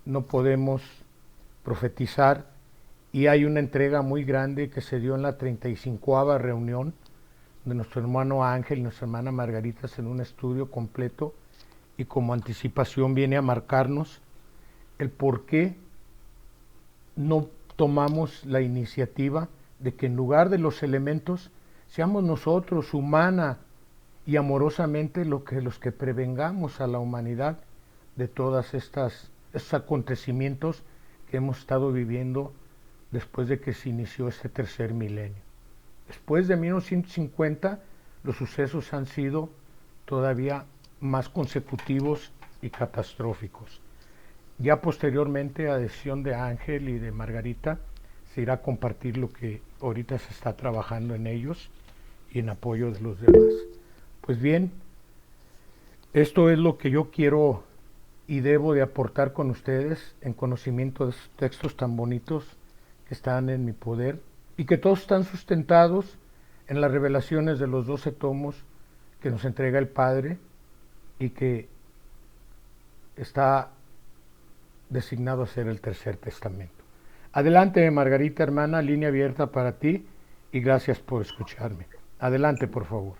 no podemos profetizar, y hay una entrega muy grande que se dio en la 35ª reunión de nuestro hermano Ángel y nuestra hermana Margarita en un estudio completo, y como anticipación viene a marcarnos el por qué no tomamos la iniciativa de que en lugar de los elementos seamos nosotros, humana y amorosamente, los que prevengamos a la humanidad de todas estos acontecimientos que hemos estado viviendo después de que se inició este tercer milenio. Después de 1950, los sucesos han sido todavía más consecutivos y catastróficos. Ya posteriormente, a decisión de Ángel y de Margarita, se irá a compartir lo que ahorita se está trabajando en ellos y en apoyo de los demás. Pues bien, esto es lo que yo quiero y debo de aportar con ustedes en conocimiento de estos textos tan bonitos que están en mi poder y que todos están sustentados en las revelaciones de los 12 tomos que nos entrega el Padre y que está designado a ser el tercer testamento. Adelante, Margarita, hermana, línea abierta para ti, y gracias por escucharme. Adelante, por favor.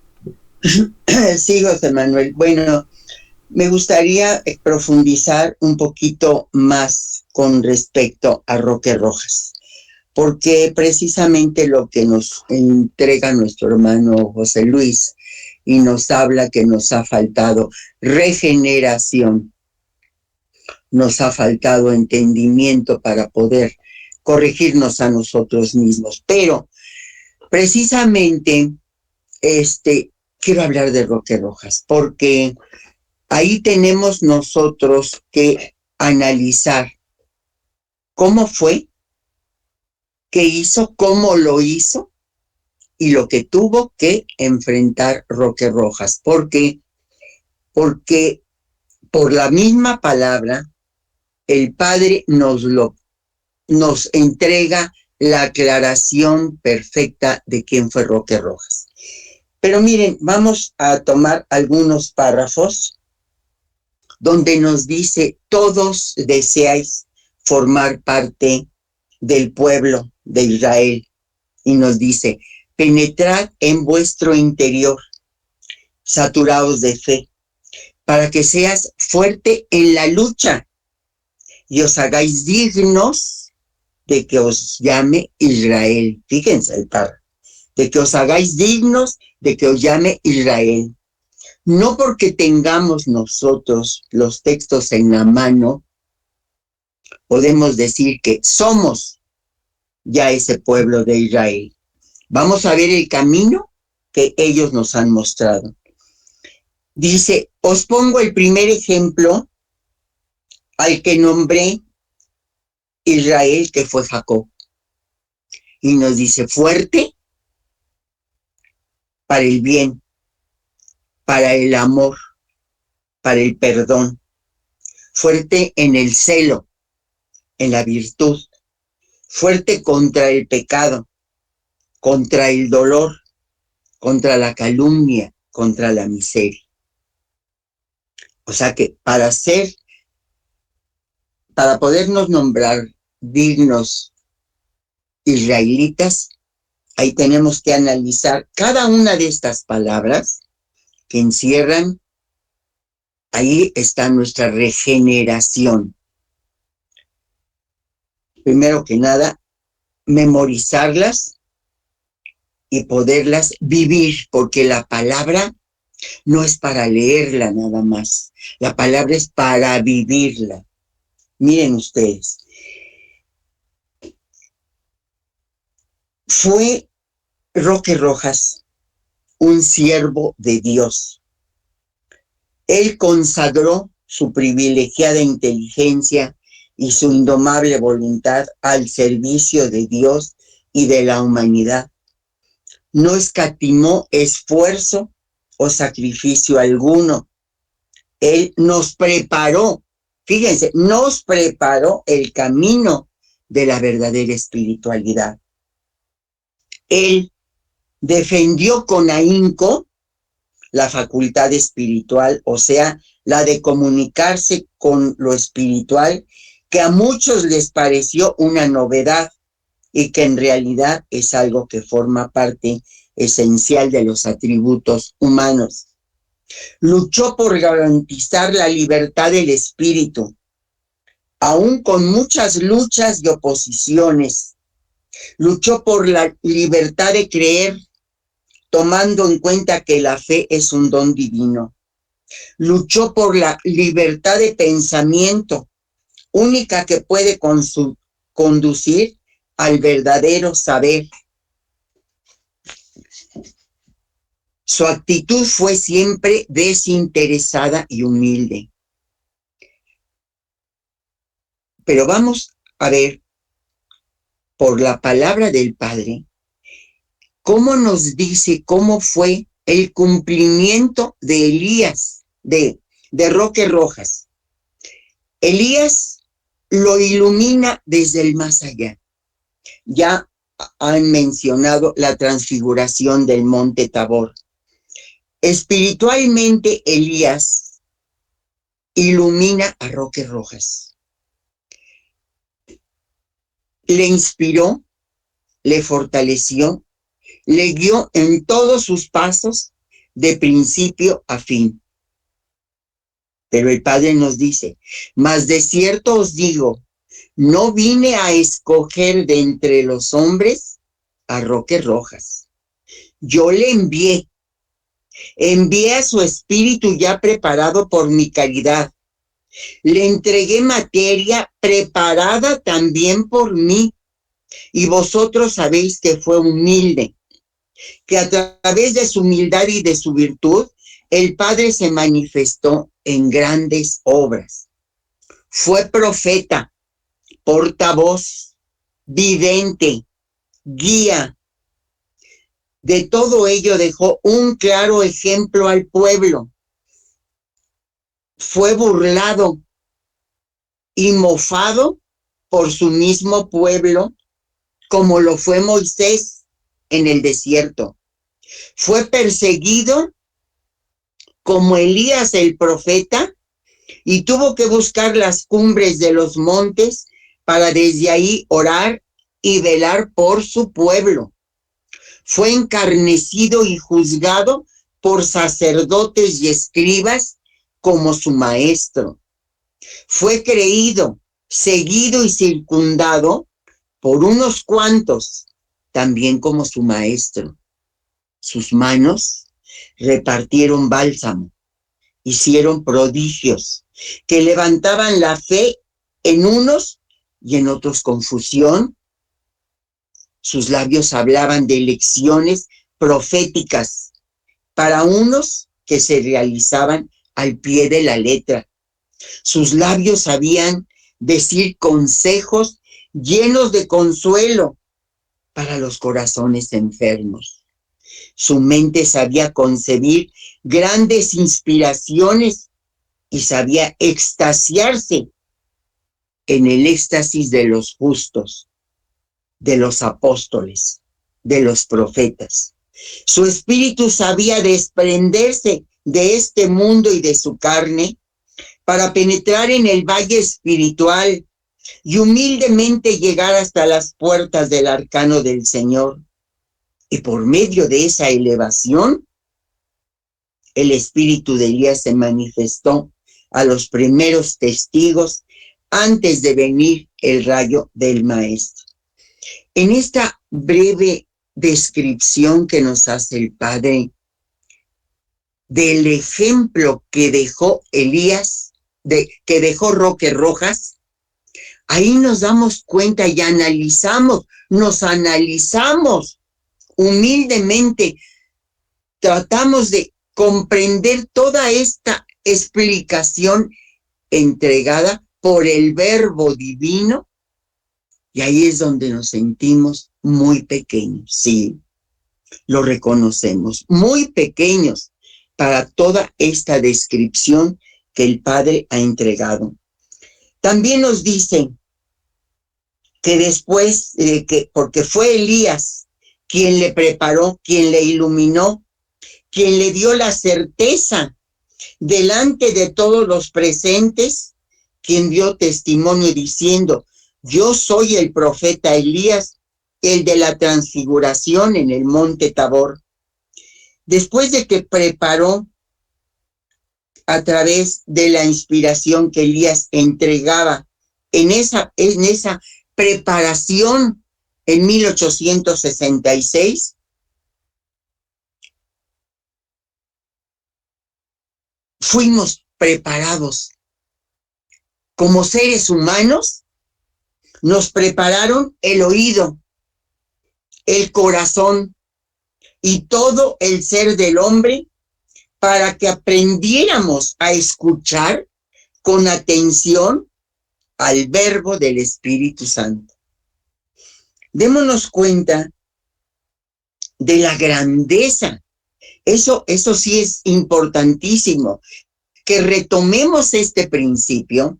Sí, José Manuel. Bueno, me gustaría profundizar un poquito más con respecto a Roque Rojas, porque precisamente lo que nos entrega nuestro hermano José Luis y nos habla que nos ha faltado regeneración, nos ha faltado entendimiento para poder corregirnos a nosotros mismos. Pero precisamente quiero hablar de Roque Rojas, porque ahí tenemos nosotros que analizar cómo fue, qué hizo, cómo lo hizo y lo que tuvo que enfrentar Roque Rojas. Porque por la misma palabra, el Padre nos entrega la aclaración perfecta de quién fue Roque Rojas. Pero miren, vamos a tomar algunos párrafos donde nos dice: todos deseáis formar parte del pueblo de Israel. Y nos dice: penetrad en vuestro interior, saturados de fe, para que seas fuerte en la lucha y os hagáis dignos de que os llame Israel. Fíjense el párrafo. De que os hagáis dignos de que os llame Israel. No porque tengamos nosotros los textos en la mano, podemos decir que somos ya ese pueblo de Israel. Vamos a ver el camino que ellos nos han mostrado. Dice, os pongo el primer ejemplo al que nombré Israel, que fue Jacob. Y nos dice, fuerte para el bien, para el amor, para el perdón, fuerte en el celo, en la virtud, fuerte contra el pecado, contra el dolor, contra la calumnia, contra la miseria. O sea que para podernos nombrar dignos israelitas, ahí tenemos que analizar cada una de estas palabras que encierran, ahí está nuestra regeneración. Primero que nada, memorizarlas y poderlas vivir, porque la palabra no es para leerla nada más, la palabra es para vivirla. Miren ustedes, fue Roque Rojas un siervo de Dios. Él consagró su privilegiada inteligencia y su indomable voluntad al servicio de Dios y de la humanidad. No escatimó esfuerzo o sacrificio alguno. Él nos preparó, fíjense, nos preparó el camino de la verdadera espiritualidad. Él defendió con ahínco la facultad espiritual, o sea, la de comunicarse con lo espiritual, que a muchos les pareció una novedad y que en realidad es algo que forma parte esencial de los atributos humanos. Luchó por garantizar la libertad del espíritu, aún con muchas luchas y oposiciones. Luchó por la libertad de creer, tomando en cuenta que la fe es un don divino. Luchó por la libertad de pensamiento, única que puede conducir al verdadero saber. Su actitud fue siempre desinteresada y humilde. Pero vamos a ver, por la palabra del Padre, cómo nos dice cómo fue el cumplimiento de Elías, de Roque Rojas. Elías lo ilumina desde el más allá. Ya han mencionado la transfiguración del monte Tabor. Espiritualmente, Elías ilumina a Roque Rojas. Le inspiró, le fortaleció, le guió en todos sus pasos de principio a fin. Pero el Padre nos dice, mas de cierto os digo, no vine a escoger de entre los hombres a Roque Rojas. Yo le envié a su espíritu ya preparado por mi caridad. Le entregué materia preparada también por mí. Y vosotros sabéis que fue humilde, que a través de su humildad y de su virtud, el Padre se manifestó en grandes obras. Fue profeta, portavoz, vidente, guía. De todo ello dejó un claro ejemplo al pueblo. Fue burlado y mofado por su mismo pueblo, como lo fue Moisés en el desierto. Fue perseguido como Elías el profeta y tuvo que buscar las cumbres de los montes para desde ahí orar y velar por su pueblo. Fue encarnecido y juzgado por sacerdotes y escribas como su maestro. Fue creído, seguido y circundado por unos cuantos, también como su maestro. Sus manos repartieron bálsamo, hicieron prodigios que levantaban la fe en unos y en otros confusión. Sus labios hablaban de lecciones proféticas para unos que se realizaban al pie de la letra. Sus labios sabían decir consejos llenos de consuelo para los corazones enfermos. Su mente sabía concebir grandes inspiraciones y sabía extasiarse en el éxtasis de los justos, de los apóstoles, de los profetas. Su espíritu sabía desprenderse de este mundo y de su carne para penetrar en el valle espiritual y humildemente llegar hasta las puertas del arcano del Señor. Y por medio de esa elevación, el espíritu de Elías se manifestó a los primeros testigos antes de venir el rayo del Maestro. En esta breve descripción que nos hace el Padre del ejemplo que dejó Elías, que dejó Roque Rojas, ahí nos damos cuenta y nos analizamos humildemente, tratamos de comprender toda esta explicación entregada por el Verbo Divino, y ahí es donde nos sentimos muy pequeños, sí, lo reconocemos, muy pequeños para toda esta descripción que el Padre ha entregado. También nos dice que después, porque fue Elías quien le preparó, quien le iluminó, quien le dio la certeza delante de todos los presentes, quien dio testimonio diciendo: yo soy el profeta Elías, el de la transfiguración en el monte Tabor. Después de que preparó a través de la inspiración que Elías entregaba en esa preparación en 1866, fuimos preparados como seres humanos. Nos prepararon el oído, el corazón y todo el ser del hombre para que aprendiéramos a escuchar con atención al verbo del Espíritu Santo. Démonos cuenta de la grandeza. Eso sí es importantísimo, que retomemos este principio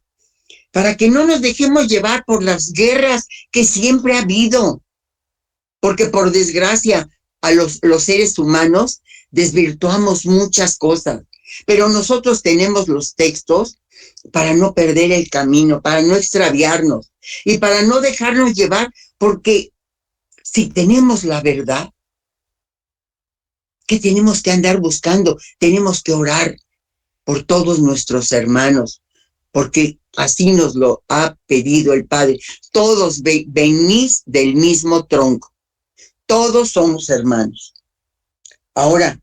para que no nos dejemos llevar por las guerras que siempre ha habido, porque por desgracia a los seres humanos desvirtuamos muchas cosas, pero nosotros tenemos los textos para no perder el camino, para no extraviarnos y para no dejarnos llevar, porque si tenemos la verdad, ¿qué tenemos que andar buscando? Tenemos que orar por todos nuestros hermanos, porque así nos lo ha pedido el Padre. Todos venís del mismo tronco. Todos somos hermanos. Ahora,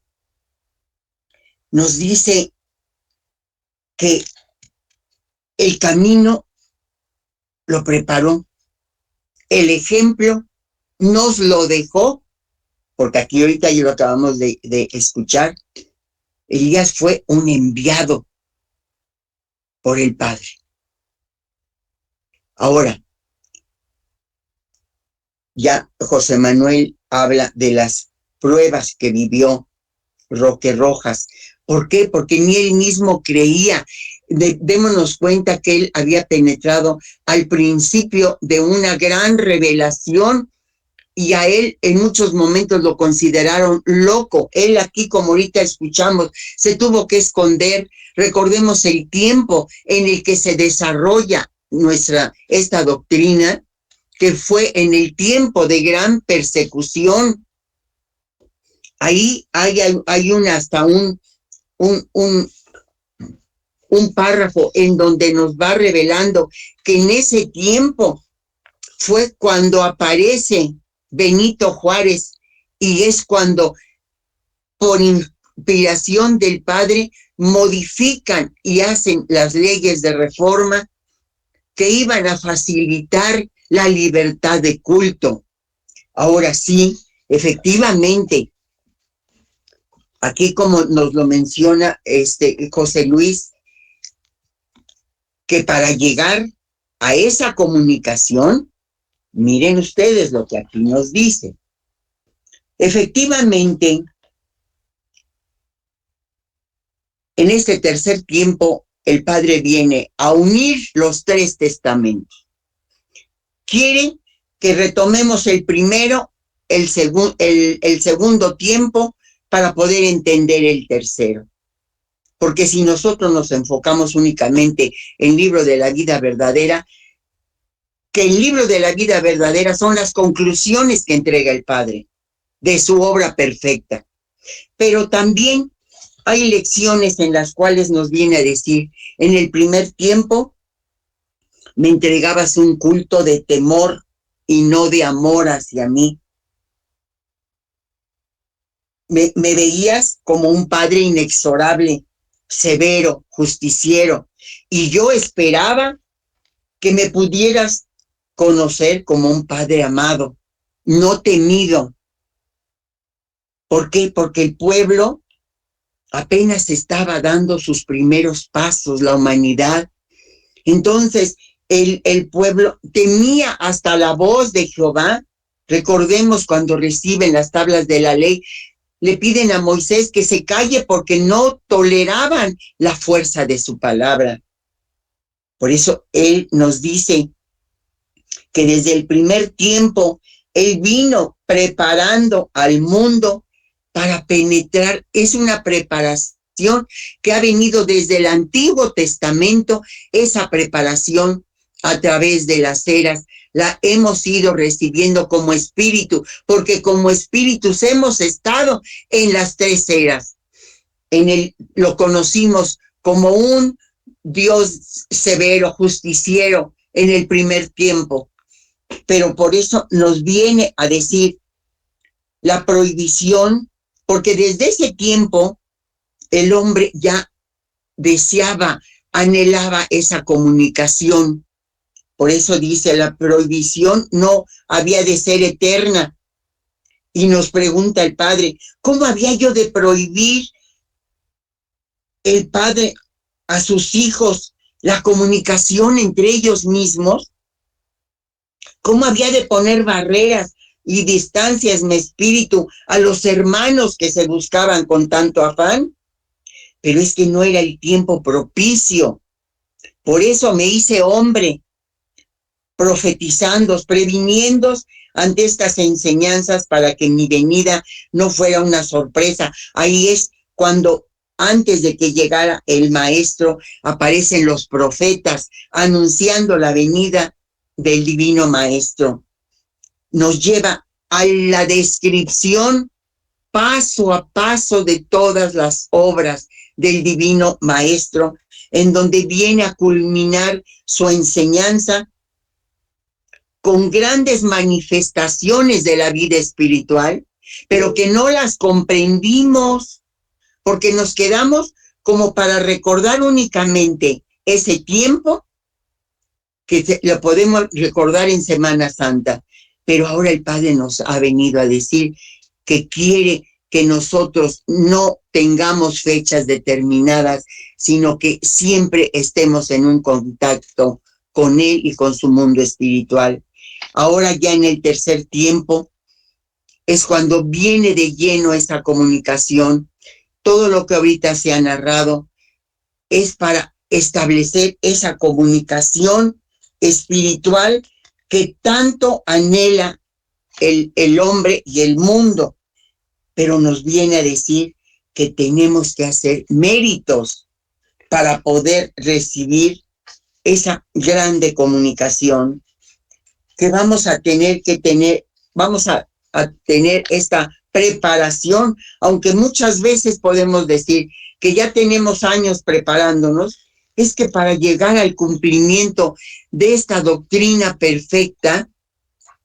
nos dice que el camino lo preparó, el ejemplo nos lo dejó, porque aquí ahorita ya lo acabamos de escuchar. Elías fue un enviado por el Padre. Ahora, ya José Manuel habla de las pruebas que vivió Roque Rojas. ¿Por qué? Porque ni él mismo creía. Démonos cuenta que él había penetrado al principio de una gran revelación y a él en muchos momentos lo consideraron loco. Él aquí, como ahorita escuchamos, se tuvo que esconder. Recordemos el tiempo en el que se desarrolla esta doctrina, que fue en el tiempo de gran persecución. Ahí hay hasta un párrafo en donde nos va revelando que en ese tiempo fue cuando aparece Benito Juárez, y es cuando, por inspiración del Padre, modifican y hacen las leyes de reforma que iban a facilitar la libertad de culto. Ahora sí, efectivamente, aquí como nos lo menciona José Luis, que para llegar a esa comunicación, miren ustedes lo que aquí nos dice. Efectivamente, en este tercer tiempo, el Padre viene a unir los tres testamentos. Quiere que retomemos el primero, el segundo tiempo, para poder entender el tercero. Porque si nosotros nos enfocamos únicamente en el libro de la vida verdadera, que el libro de la vida verdadera son las conclusiones que entrega el Padre de su obra perfecta. Pero también hay lecciones en las cuales nos viene a decir, en el primer tiempo me entregabas un culto de temor y no de amor hacia mí. Me veías como un padre inexorable, severo, justiciero, y yo esperaba que me pudieras conocer como un padre amado, no temido. ¿Por qué? Porque el pueblo apenas estaba dando sus primeros pasos, la humanidad. Entonces, el pueblo temía hasta la voz de Jehová. Recordemos cuando reciben las tablas de la ley, le piden a Moisés que se calle porque no toleraban la fuerza de su palabra. Por eso él nos dice que desde el primer tiempo él vino preparando al mundo para penetrar. Es una preparación que ha venido desde el Antiguo Testamento, esa preparación a través de las eras la hemos ido recibiendo como espíritu, porque como espíritus hemos estado en las tres eras. Lo conocimos como un Dios severo, justiciero en el primer tiempo, pero por eso nos viene a decir la prohibición, porque desde ese tiempo el hombre ya deseaba, anhelaba esa comunicación. Por eso dice, la prohibición no había de ser eterna. Y nos pregunta el Padre, ¿cómo había yo de prohibir el Padre a sus hijos la comunicación entre ellos mismos? ¿Cómo había de poner barreras y distancias mi espíritu a los hermanos que se buscaban con tanto afán? Pero es que no era el tiempo propicio. Por eso me hice hombre, profetizando, previniendo ante estas enseñanzas para que mi venida no fuera una sorpresa. Ahí es cuando, antes de que llegara el Maestro, aparecen los profetas anunciando la venida del Divino Maestro. Nos lleva a la descripción paso a paso de todas las obras del Divino Maestro, en donde viene a culminar su enseñanza con grandes manifestaciones de la vida espiritual, pero que no las comprendimos, porque nos quedamos como para recordar únicamente ese tiempo, que lo podemos recordar en Semana Santa, pero ahora el Padre nos ha venido a decir que quiere que nosotros no tengamos fechas determinadas, sino que siempre estemos en un contacto con Él y con su mundo espiritual. Ahora ya en el tercer tiempo es cuando viene de lleno esa comunicación. Todo lo que ahorita se ha narrado es para establecer esa comunicación espiritual que tanto anhela el hombre y el mundo, pero nos viene a decir que tenemos que hacer méritos para poder recibir esa grande comunicación, que vamos a tener esta preparación, aunque muchas veces podemos decir que ya tenemos años preparándonos. Es que para llegar al cumplimiento de esta doctrina perfecta,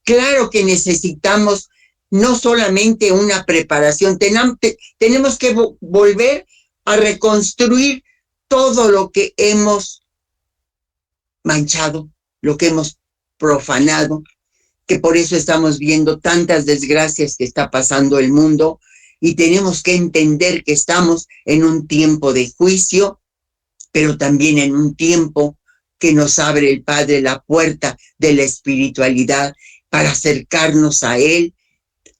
Claro que necesitamos no solamente una preparación, tenemos que volver a reconstruir todo lo que hemos manchado, lo que hemos profanado, que por eso estamos viendo tantas desgracias que está pasando el mundo, y tenemos que entender que estamos en un tiempo de juicio, pero también en un tiempo que nos abre el Padre la puerta de la espiritualidad para acercarnos a Él,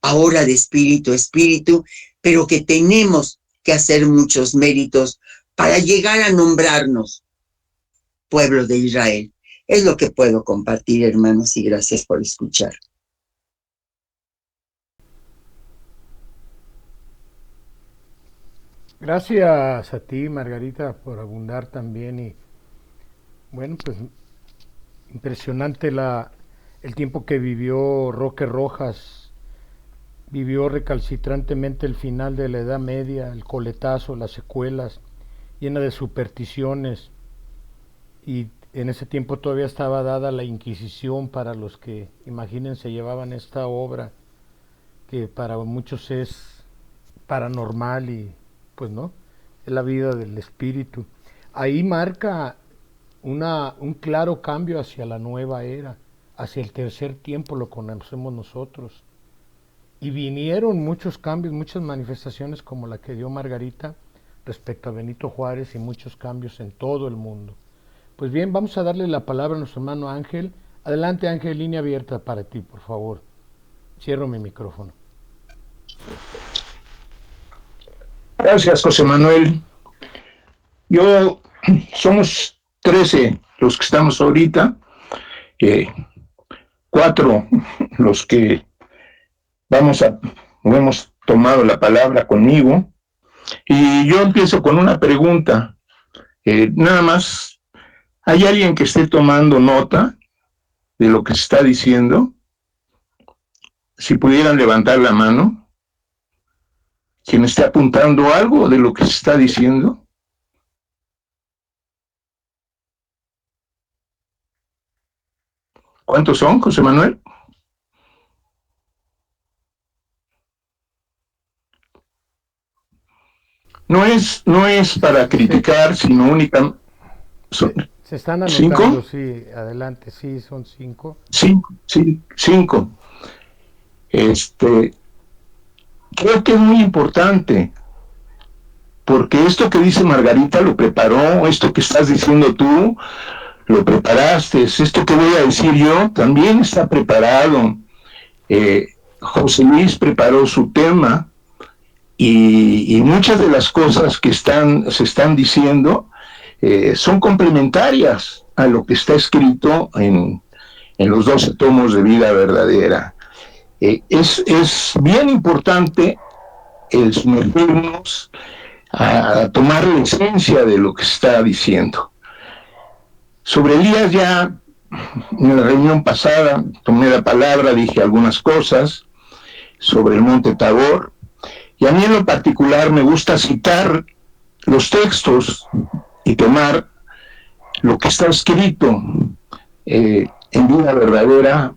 ahora de espíritu a espíritu, pero que tenemos que hacer muchos méritos para llegar a nombrarnos pueblo de Israel. Es lo que puedo compartir, hermanos, y gracias por escuchar. Gracias a ti, Margarita, por abundar también. Y bueno, pues impresionante el tiempo que vivió Roque Rojas. Vivió recalcitrantemente el final de la Edad Media, el coletazo, las secuelas, llena de supersticiones. Y en ese tiempo todavía estaba dada la Inquisición para los que, imagínense, llevaban esta obra que para muchos es paranormal y pues no, es la vida del espíritu. Ahí marca un claro cambio hacia la nueva era, hacia el tercer tiempo, lo conocemos nosotros. Y vinieron muchos cambios, muchas manifestaciones como la que dio Margarita respecto a Benito Juárez, y muchos cambios en todo el mundo. Pues bien, vamos a darle la palabra a nuestro hermano Ángel. Adelante, Ángel, línea abierta para ti, por favor. Cierro mi micrófono. Gracias, José Manuel. Somos 13 los que estamos ahorita, 4 los que hemos tomado la palabra conmigo, y yo empiezo con una pregunta. Nada más, ¿hay alguien que esté tomando nota de lo que se está diciendo? Si pudieran levantar la mano. ¿Quién está apuntando algo de lo que se está diciendo? ¿Cuántos son, José Manuel? No es para criticar, sino únicamente... Se están anotando, 5. Sí, adelante, sí, son 5. 5. Creo que es muy importante, porque esto que dice Margarita lo preparó, esto que estás diciendo tú, lo preparaste, esto que voy a decir yo también está preparado. José Luis preparó su tema, y muchas de las cosas que se están diciendo son complementarias a lo que está escrito en los 12 tomos de Vida Verdadera. Es bien importante el sumergirnos a tomar la esencia de lo que se está diciendo. Sobre Elías, ya en la reunión pasada tomé la palabra, dije algunas cosas sobre el monte Tabor, y a mí en lo particular me gusta citar los textos y tomar lo que está escrito en Vida Verdadera,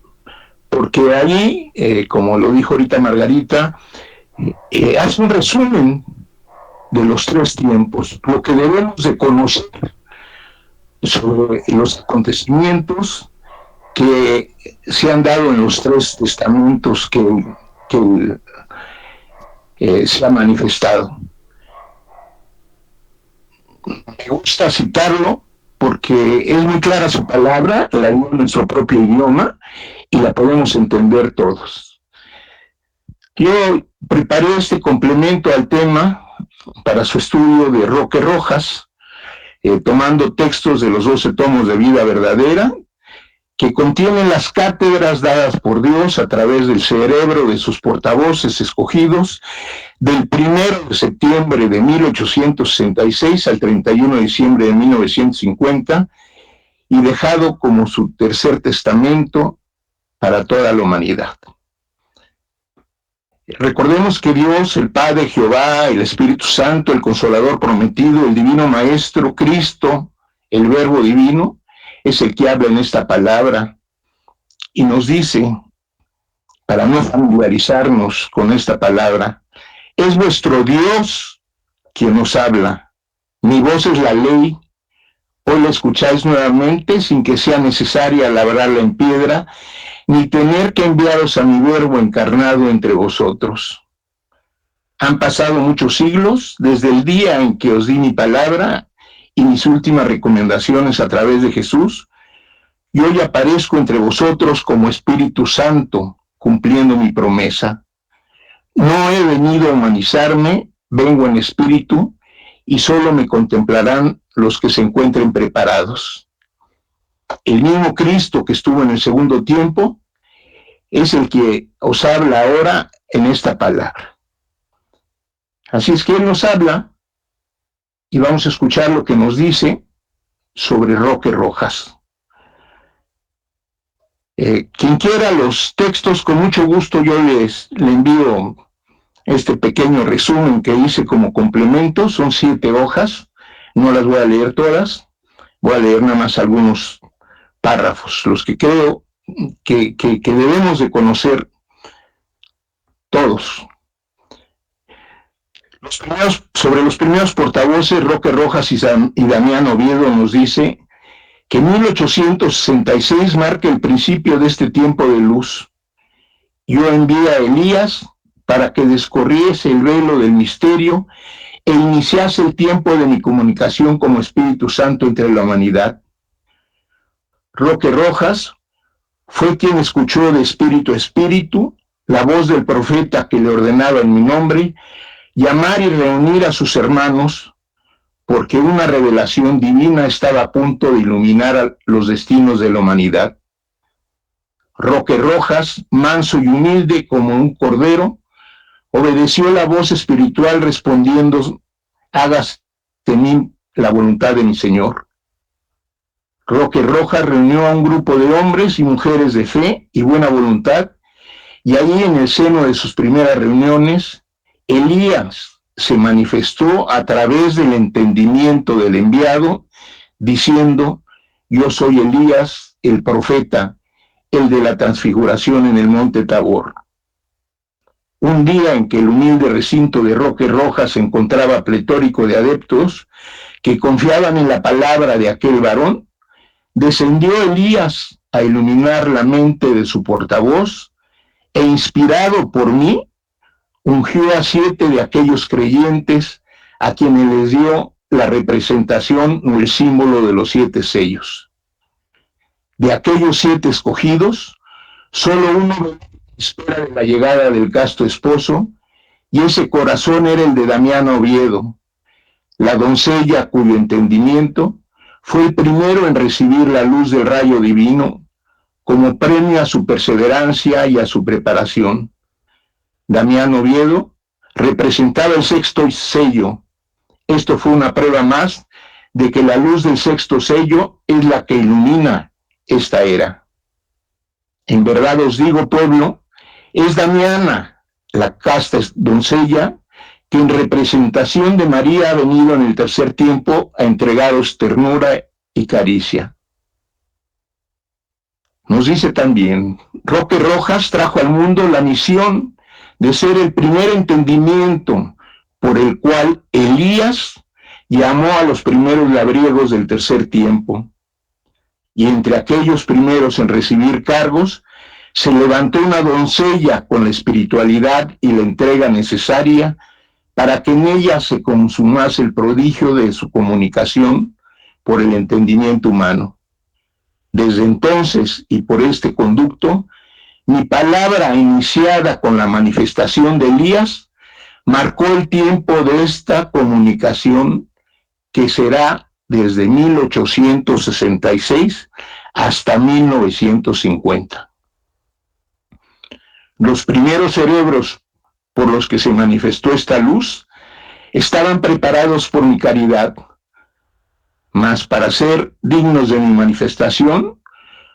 porque allí, como lo dijo ahorita Margarita, hace un resumen de los 3 tiempos, lo que debemos de conocer sobre los acontecimientos que se han dado en los 3 testamentos que se ha manifestado. Me gusta citarlo porque es muy clara su palabra, la dio en nuestro propio idioma y la podemos entender todos. Yo preparé este complemento al tema para su estudio de Roque Rojas, tomando textos de los 12 tomos de Vida Verdadera, que contienen las cátedras dadas por Dios a través del cerebro de sus portavoces escogidos del 1 de septiembre de 1866 al 31 de diciembre de 1950, y dejado como su tercer testamento para toda la humanidad. Recordemos que Dios, el Padre, Jehová, el Espíritu Santo, el Consolador prometido, el Divino Maestro, Cristo, el Verbo Divino, es el que habla en esta palabra y nos dice para no familiarizarnos con esta palabra, es vuestro Dios quien os habla. Mi voz es la ley. Hoy la escucháis nuevamente sin que sea necesaria labrarla en piedra, ni tener que enviaros a mi verbo encarnado entre vosotros. Han pasado muchos siglos desde el día en que os di mi palabra y mis últimas recomendaciones a través de Jesús, y hoy aparezco entre vosotros como Espíritu Santo, cumpliendo mi promesa. No he venido a humanizarme, vengo en espíritu, y solo me contemplarán los que se encuentren preparados. El mismo Cristo que estuvo en el segundo tiempo es el que os habla ahora en esta palabra. Así es que Él nos habla y vamos a escuchar lo que nos dice sobre Roque Rojas. Quien quiera los textos, con mucho gusto yo le envío este pequeño resumen que hice como complemento. Son 7 hojas, no las voy a leer todas, voy a leer nada más algunos párrafos, los que creo que debemos de conocer todos. Sobre los primeros portavoces, Roque Rojas y Damián Oviedo nos dice que 1866 marca el principio de este tiempo de luz. Yo envié a Elías para que descorriese el velo del misterio e iniciase el tiempo de mi comunicación como Espíritu Santo entre la humanidad. Roque Rojas fue quien escuchó de espíritu a espíritu la voz del profeta que le ordenaba en mi nombre llamar y reunir a sus hermanos, porque una revelación divina estaba a punto de iluminar los destinos de la humanidad. Roque Rojas, manso y humilde como un cordero, obedeció la voz espiritual respondiendo: hágase de mí la voluntad de mi Señor. Roque Rojas reunió a un grupo de hombres y mujeres de fe y buena voluntad, y allí en el seno de sus primeras reuniones, Elías se manifestó a través del entendimiento del enviado, diciendo: yo soy Elías, el profeta, el de la transfiguración en el monte Tabor. Un día en que el humilde recinto de Roque Rojas se encontraba pletórico de adeptos que confiaban en la palabra de aquel varón, descendió Elías a iluminar la mente de su portavoz e, inspirado por mí, ungió a 7 de aquellos creyentes a quienes les dio la representación o el símbolo de los 7 sellos. De aquellos 7 escogidos, solo uno espera de la llegada del casto esposo, y ese corazón era el de Damián Oviedo, la doncella cuyo entendimiento fue el primero en recibir la luz del rayo divino como premio a su perseverancia y a su preparación. Damián Oviedo representaba el 6º sello. Esto fue una prueba más de que la luz del 6º sello es la que ilumina esta era. En verdad os digo, pueblo, es Damiana, la casta doncella, que en representación de María ha venido en el tercer tiempo a entregaros ternura y caricia. Nos dice también, Roque Rojas trajo al mundo la misión de ser el primer entendimiento por el cual Elías llamó a los primeros labriegos del tercer tiempo. Y entre aquellos primeros en recibir cargos, se levantó una doncella con la espiritualidad y la entrega necesaria para que en ella se consumase el prodigio de su comunicación por el entendimiento humano. Desde entonces, y por este conducto, mi palabra, iniciada con la manifestación de Elías, marcó el tiempo de esta comunicación, que será desde 1866 hasta 1950. Los primeros cerebros por los que se manifestó esta luz estaban preparados por mi caridad, mas para ser dignos de mi manifestación,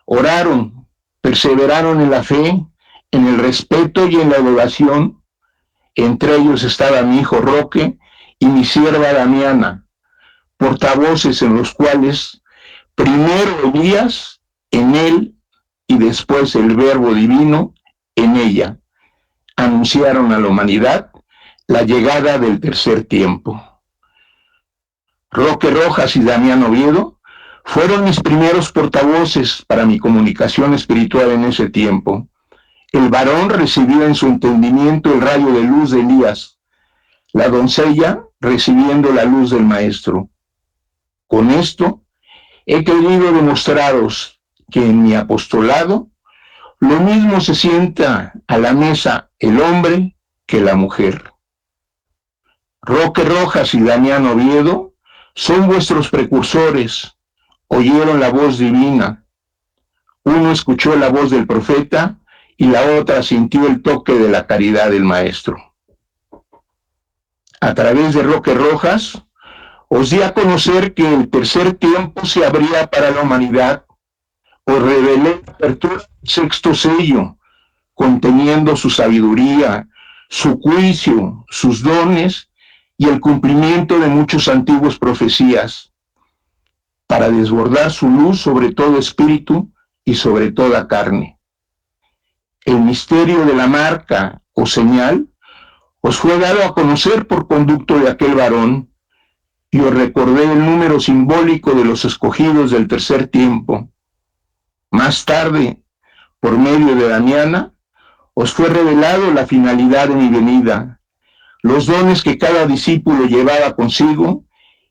oraron, perseveraron en la fe, en el respeto y en la adoración. Entre ellos estaba mi hijo Roque y mi sierva Damiana, portavoces en los cuales primero Elías, en él, y después el Verbo Divino, en ella, anunciaron a la humanidad la llegada del tercer tiempo. Roque Rojas y Damián Oviedo fueron mis primeros portavoces para mi comunicación espiritual en ese tiempo. El varón recibía en su entendimiento el rayo de luz de Elías, la doncella recibiendo la luz del Maestro. Con esto he querido demostraros que en mi apostolado lo mismo se sienta a la mesa el hombre que la mujer. Roque Rojas y Damián Oviedo son vuestros precursores, oyeron la voz divina. Uno escuchó la voz del profeta y la otra sintió el toque de la caridad del Maestro. A través de Roque Rojas, os di a conocer que el tercer tiempo se abría para la humanidad. Os revelé la apertura del sexto sello, conteniendo su sabiduría, su juicio, sus dones y el cumplimiento de muchas antiguas profecías, para desbordar su luz sobre todo espíritu y sobre toda carne. El misterio de la marca o señal os fue dado a conocer por conducto de aquel varón, y os recordé el número simbólico de los escogidos del tercer tiempo. Más tarde, por medio de Damiana, os fue revelado la finalidad de mi venida, los dones que cada discípulo llevaba consigo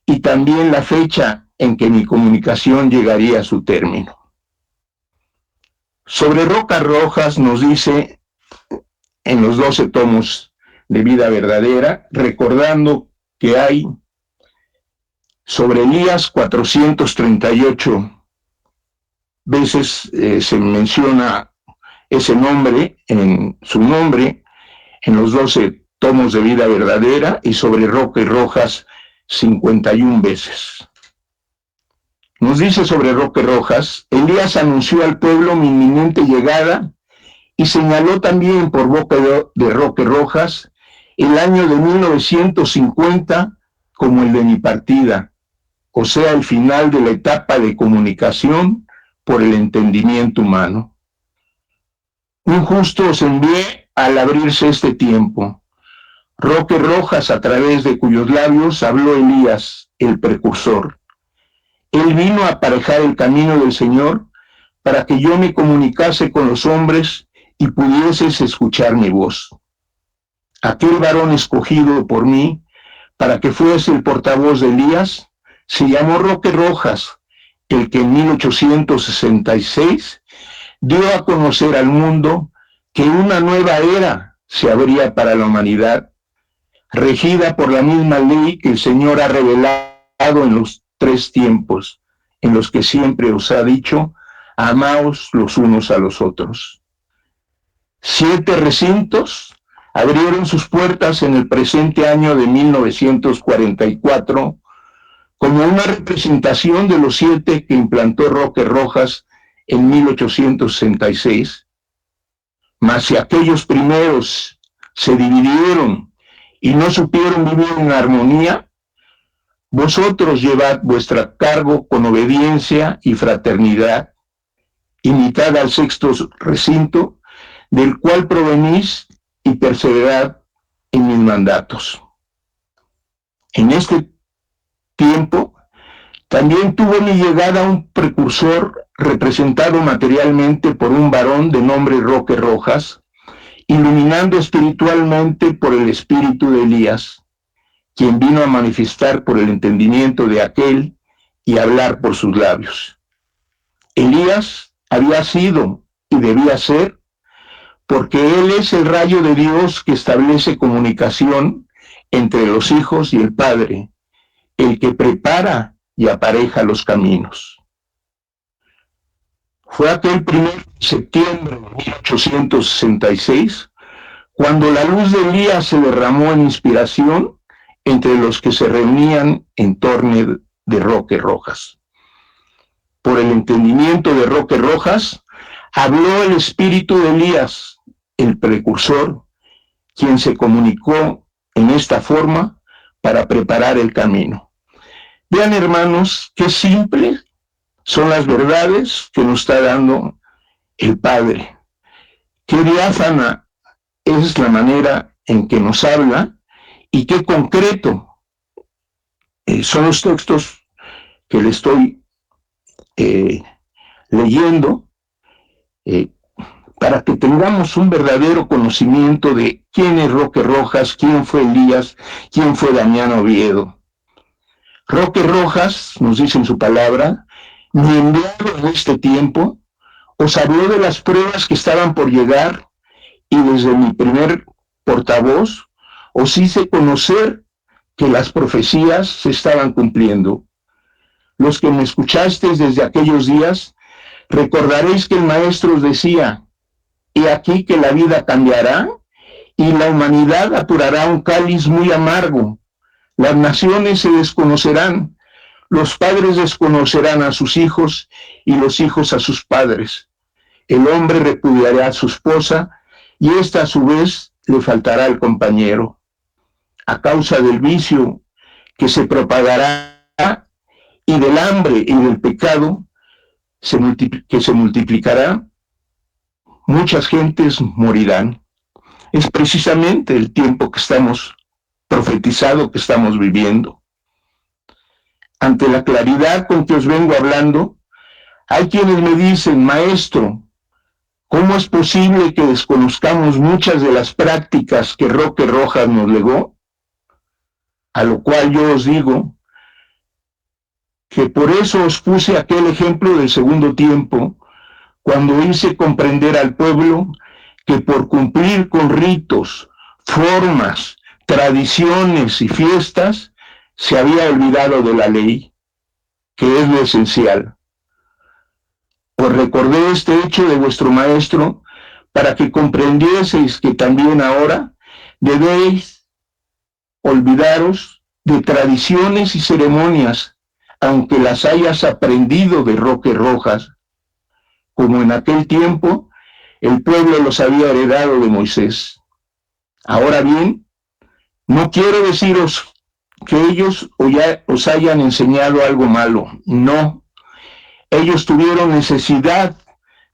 y también la fecha en que mi comunicación llegaría a su término. Sobre Roque Rojas nos dice en los 12 tomos de Vida Verdadera, recordando que hay sobre Elías 438 veces se menciona ese nombre, su nombre, en los 12 tomos de Vida Verdadera, y sobre Roque Rojas 51 veces. Nos dice sobre Roque Rojas: Elías anunció al pueblo mi inminente llegada y señaló también por boca de Roque Rojas el año de 1950 como el de mi partida, o sea, el final de la etapa de comunicación por el entendimiento humano. Un justo os envié al abrirse este tiempo. Roque Rojas, a través de cuyos labios habló Elías, el precursor. Él vino a aparejar el camino del Señor para que yo me comunicase con los hombres y pudieses escuchar mi voz. Aquel varón escogido por mí para que fuese el portavoz de Elías se llamó Roque Rojas, el que en 1866 dio a conocer al mundo que una nueva era se abría para la humanidad, regida por la misma ley que el Señor ha revelado en los 3 tiempos, en los que siempre os ha dicho: amaos los unos a los otros. 7 recintos abrieron sus puertas en el presente año de 1944 como una representación de los 7 que implantó Roque Rojas en 1866. Mas si aquellos primeros se dividieron y no supieron vivir en armonía, vosotros llevad vuestra cargo con obediencia y fraternidad, imitad al 6º recinto, del cual provenís, y perseverad en mis mandatos. En este tiempo también tuvo mi llegada un precursor representado materialmente por un varón de nombre Roque Rojas, iluminando espiritualmente por el espíritu de Elías, quien vino a manifestar por el entendimiento de aquel y hablar por sus labios. Elías había sido y debía ser, porque él es el rayo de Dios que establece comunicación entre los hijos y el Padre, el que prepara y apareja los caminos. Fue aquel 1 de septiembre de 1866 cuando la luz de Elías se derramó en inspiración entre los que se reunían en torno de Roque Rojas. Por el entendimiento de Roque Rojas, habló el espíritu de Elías, el precursor, quien se comunicó en esta forma para preparar el camino. Vean, hermanos, qué simples son las verdades que nos está dando el Padre, qué diáfana es la manera en que nos habla y qué concreto son los textos que le estoy leyendo, para que tengamos un verdadero conocimiento de quién es Roque Rojas, quién fue Elías, quién fue Damián Oviedo. Roque Rojas, nos dice en su palabra, mi enviado en este tiempo, os habló de las pruebas que estaban por llegar, y desde mi primer portavoz os hice conocer que las profecías se estaban cumpliendo. Los que me escuchasteis desde aquellos días, recordaréis que el Maestro os decía, he aquí que la vida cambiará y la humanidad apurará un cáliz muy amargo. Las naciones se desconocerán, los padres desconocerán a sus hijos y los hijos a sus padres. El hombre repudiará a su esposa y ésta a su vez le faltará al compañero. A causa del vicio que se propagará y del hambre y del pecado que se multiplicará, muchas gentes morirán. Es precisamente el tiempo que estamos profetizado, que estamos viviendo. Ante la claridad con que os vengo hablando, hay quienes me dicen, maestro, ¿cómo es posible que desconozcamos muchas de las prácticas que Roque Rojas nos legó? A lo cual yo os digo que por eso os puse aquel ejemplo del segundo tiempo, cuando hice comprender al pueblo que por cumplir con ritos, formas, tradiciones y fiestas, se había olvidado de la ley, que es lo esencial. Os recordé este hecho de vuestro maestro para que comprendieseis que también ahora debéis olvidaros de tradiciones y ceremonias, aunque las hayas aprendido de Roque Rojas, como en aquel tiempo el pueblo los había heredado de Moisés. Ahora bien, no quiero deciros que ellos os hayan enseñado algo malo, no. Ellos tuvieron necesidad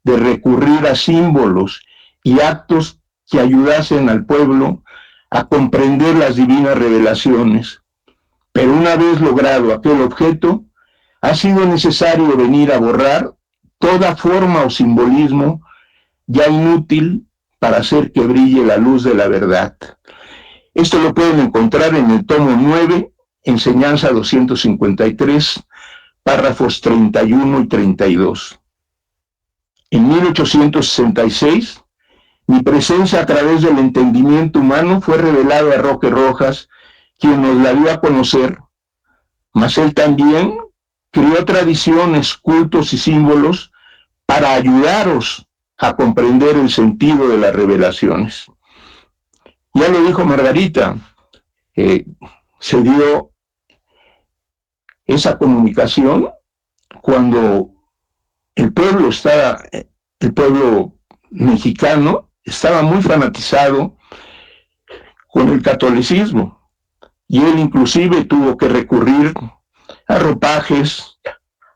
de recurrir a símbolos y actos que ayudasen al pueblo a comprender las divinas revelaciones. Pero una vez logrado aquel objeto, ha sido necesario venir a borrar toda forma o simbolismo ya inútil para hacer que brille la luz de la verdad. Esto lo pueden encontrar en el tomo 9, Enseñanza 253, párrafos 31 y 32. En 1866, mi presencia a través del entendimiento humano fue revelada a Roque Rojas, quien nos la dio a conocer, mas él también creó tradiciones, cultos y símbolos para ayudaros a comprender el sentido de las revelaciones. Ya lo dijo Margarita, se dio esa comunicación cuando el pueblo mexicano estaba muy fanatizado con el catolicismo, y él inclusive tuvo que recurrir a ropajes,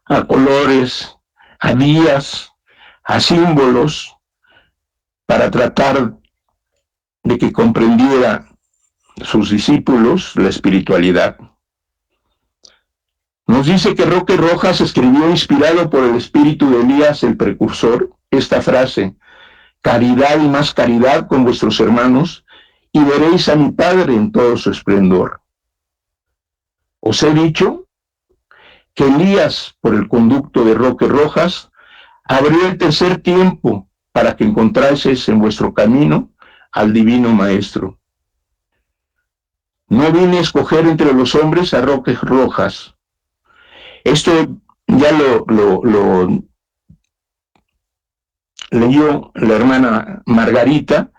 a colores, a días, a símbolos, para tratar de que comprendiera sus discípulos la espiritualidad. Nos dice que Roque Rojas escribió, inspirado por el espíritu de Elías el precursor, esta frase: caridad y más caridad con vuestros hermanos, y veréis a mi Padre en todo su esplendor. Os he dicho que Elías, por el conducto de Roque Rojas, abrió el tercer tiempo para que encontraseis en vuestro camino al divino Maestro. No vine a escoger entre los hombres a Roque Rojas. Esto ya lo leyó la hermana Margarita,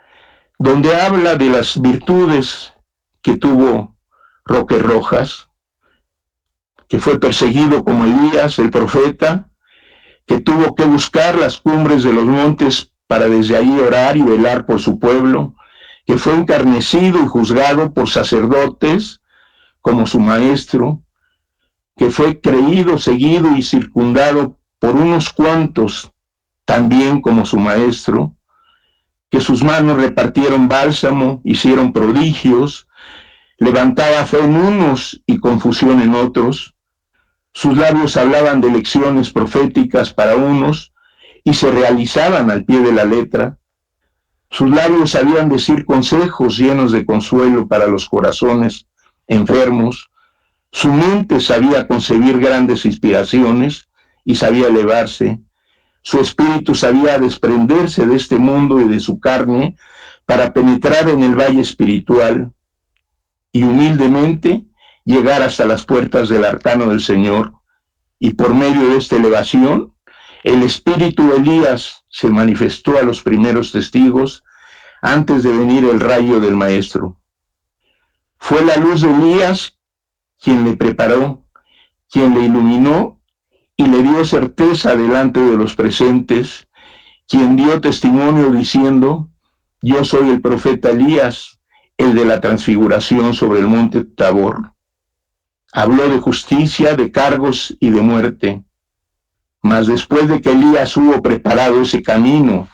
donde habla de las virtudes que tuvo Roque Rojas, que fue perseguido como Elías, el profeta, que tuvo que buscar las cumbres de los montes para desde ahí orar y velar por su pueblo, que fue encarnecido y juzgado por sacerdotes como su maestro, que fue creído, seguido y circundado por unos cuantos también como su maestro, que sus manos repartieron bálsamo, hicieron prodigios, levantaba fe en unos y confusión en otros. Sus labios hablaban de lecciones proféticas para unos y se realizaban al pie de la letra. Sus labios sabían decir consejos llenos de consuelo para los corazones enfermos. Su mente sabía concebir grandes inspiraciones y sabía elevarse. Su espíritu sabía desprenderse de este mundo y de su carne para penetrar en el valle espiritual y humildemente llegar hasta las puertas del arcano del Señor. Y por medio de esta elevación, el espíritu de Elías se manifestó a los primeros testigos antes de venir el rayo del Maestro. Fue la luz de Elías quien le preparó, quien le iluminó y le dio certeza delante de los presentes, quien dio testimonio diciendo: yo soy el profeta Elías, el de la transfiguración sobre el monte Tabor. Habló de justicia, de cargos y de muerte. Mas después de que Elías hubo preparado ese camino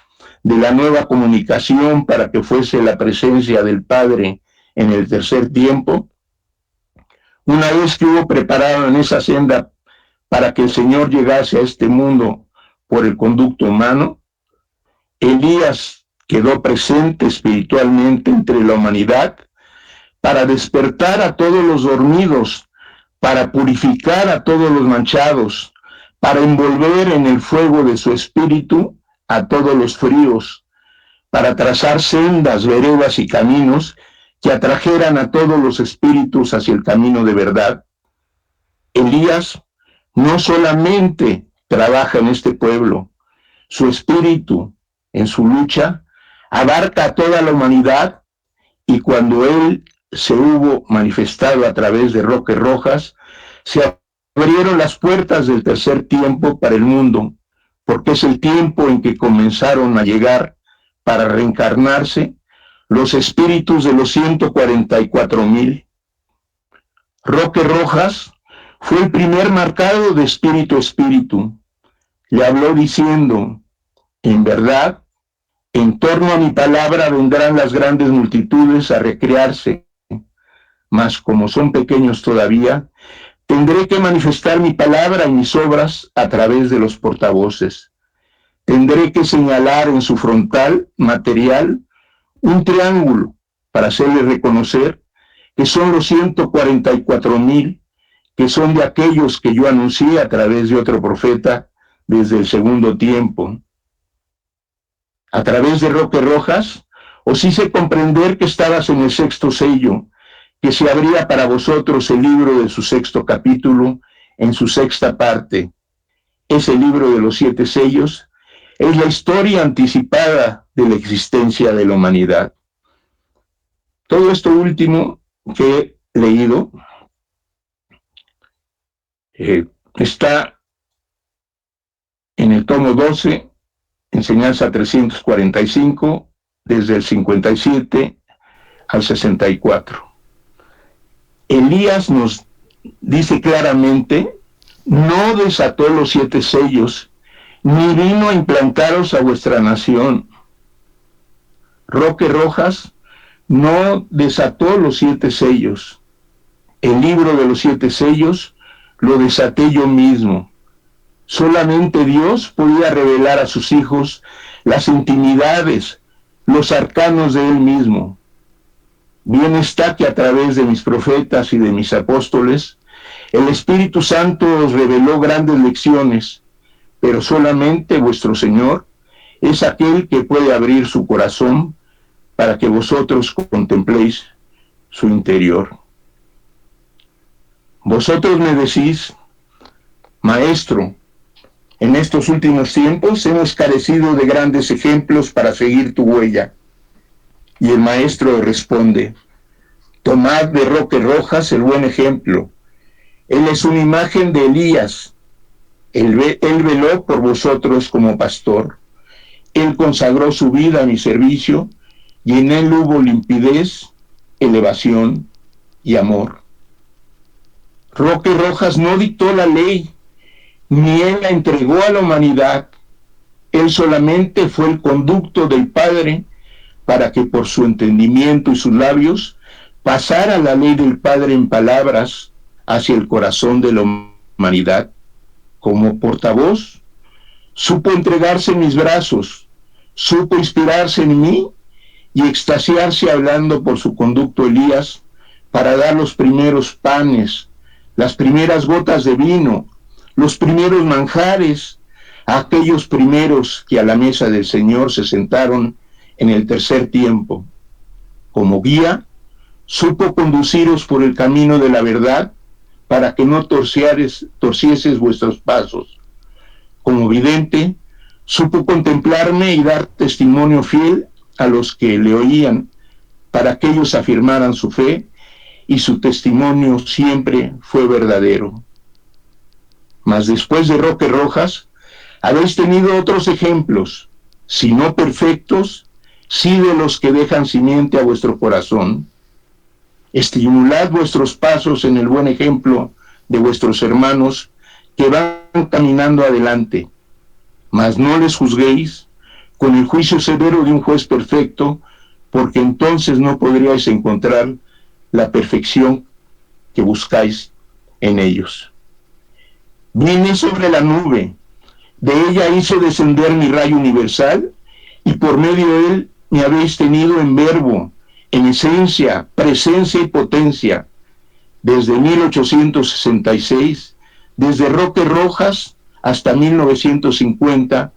de la nueva comunicación para que fuese la presencia del Padre en el tercer tiempo, una vez que hubo preparado en esa senda para que el Señor llegase a este mundo por el conducto humano, Elías quedó presente espiritualmente entre la humanidad para despertar a todos los dormidos, para purificar a todos los manchados, para envolver en el fuego de su espíritu a todos los fríos, para trazar sendas, veredas y caminos que atrajeran a todos los espíritus hacia el camino de verdad. Elías no solamente trabaja en este pueblo, su espíritu, en su lucha, abarca a toda la humanidad, y cuando él se hubo manifestado a través de Roques Rojas, se abrieron las puertas del tercer tiempo para el mundo, porque es el tiempo en que comenzaron a llegar para reencarnarse los espíritus de los 144,000. Roques Rojas fue el primer marcado de espíritu a espíritu. Le habló diciendo: en verdad, en torno a mi palabra vendrán las grandes multitudes a recrearse, mas como son pequeños todavía, tendré que manifestar mi palabra y mis obras a través de los portavoces. Tendré que señalar en su frontal material un triángulo para hacerle reconocer que son los 144,000, que son de aquellos que yo anuncié a través de otro profeta desde el segundo tiempo. A través de Roques Rojas os hice comprender que estabas en el sexto sello, que se abría para vosotros el libro de su sexto capítulo en su sexta parte. Ese libro de los 7 sellos es la historia anticipada de la existencia de la humanidad. Todo esto último que he leído está en el tomo 12, enseñanza 345, desde el 57 al 64. Elías nos dice claramente: no desató los 7 sellos, ni vino a implantaros a vuestra nación. Roques Rojas no desató los 7 sellos. El libro de los 7 sellos lo desaté yo mismo. Solamente Dios podía revelar a sus hijos las intimidades, los arcanos de Él mismo. Bien está que a través de mis profetas y de mis apóstoles, el Espíritu Santo os reveló grandes lecciones, pero solamente vuestro Señor es aquel que puede abrir su corazón para que vosotros contempléis su interior. Vosotros me decís: Maestro, en estos últimos tiempos hemos carecido de grandes ejemplos para seguir tu huella. Y el Maestro responde: tomad de Roques Rojas el buen ejemplo. Él es una imagen de Elías. Él veló por vosotros como pastor. Él consagró su vida a mi servicio, y en él hubo limpidez, elevación y amor. Roques Rojas no dictó la ley, ni él la entregó a la humanidad. Él solamente fue el conducto del Padre para que por su entendimiento y sus labios pasara la ley del Padre en palabras hacia el corazón de la humanidad. Como portavoz, supo entregarse en mis brazos, supo inspirarse en mí y extasiarse hablando por su conducto Elías para dar los primeros panes, las primeras gotas de vino, los primeros manjares, a aquellos primeros que a la mesa del Señor se sentaron en el tercer tiempo. Como guía, supo conduciros por el camino de la verdad para que no torcieses vuestros pasos. Como vidente, supo contemplarme y dar testimonio fiel a los que le oían, para que ellos afirmaran su fe, y su testimonio siempre fue verdadero. Mas después de Roque Rojas, habéis tenido otros ejemplos, si no perfectos, sí de los que dejan simiente a vuestro corazón. Estimulad vuestros pasos en el buen ejemplo de vuestros hermanos que van caminando adelante, mas no les juzguéis con el juicio severo de un juez perfecto, porque entonces no podríais encontrar la perfección que buscáis en ellos. Vine sobre la nube, de ella hizo descender mi rayo universal, y por medio de él me habéis tenido en verbo, en esencia, presencia y potencia, desde 1866, desde Roque Rojas hasta 1950,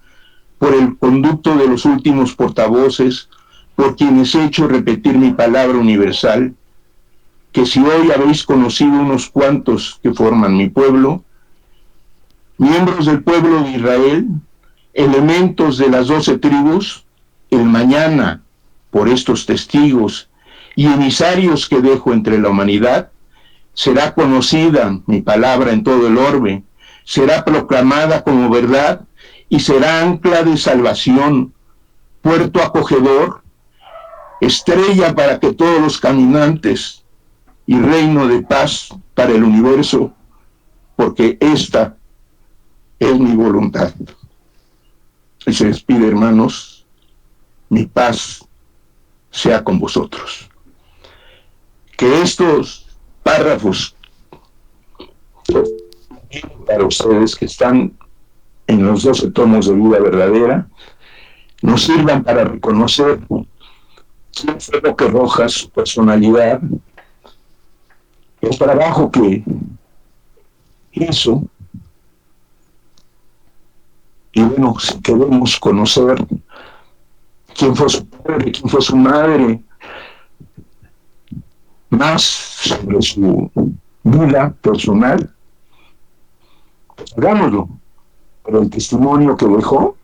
por el conducto de los últimos portavoces, por quienes he hecho repetir mi palabra universal, que si hoy habéis conocido unos cuantos que forman mi pueblo, miembros del pueblo de Israel, elementos de las 12 tribus, el mañana, por estos testigos y emisarios que dejo entre la humanidad, será conocida mi palabra en todo el orbe, será proclamada como verdad y será ancla de salvación, puerto acogedor, estrella para que todos los caminantes y reino de paz para el universo, porque esta es mi voluntad. Y se despide, hermanos, mi paz sea con vosotros. Que estos párrafos para ustedes que están en los 12 tomos de vida verdadera nos sirvan para reconocer quién fue Roque Rojas, su personalidad, el trabajo que hizo. Y bueno, si queremos conocer quién fue su padre, quién fue su madre, más sobre su vida personal, pues hagámoslo. Pero el testimonio que dejó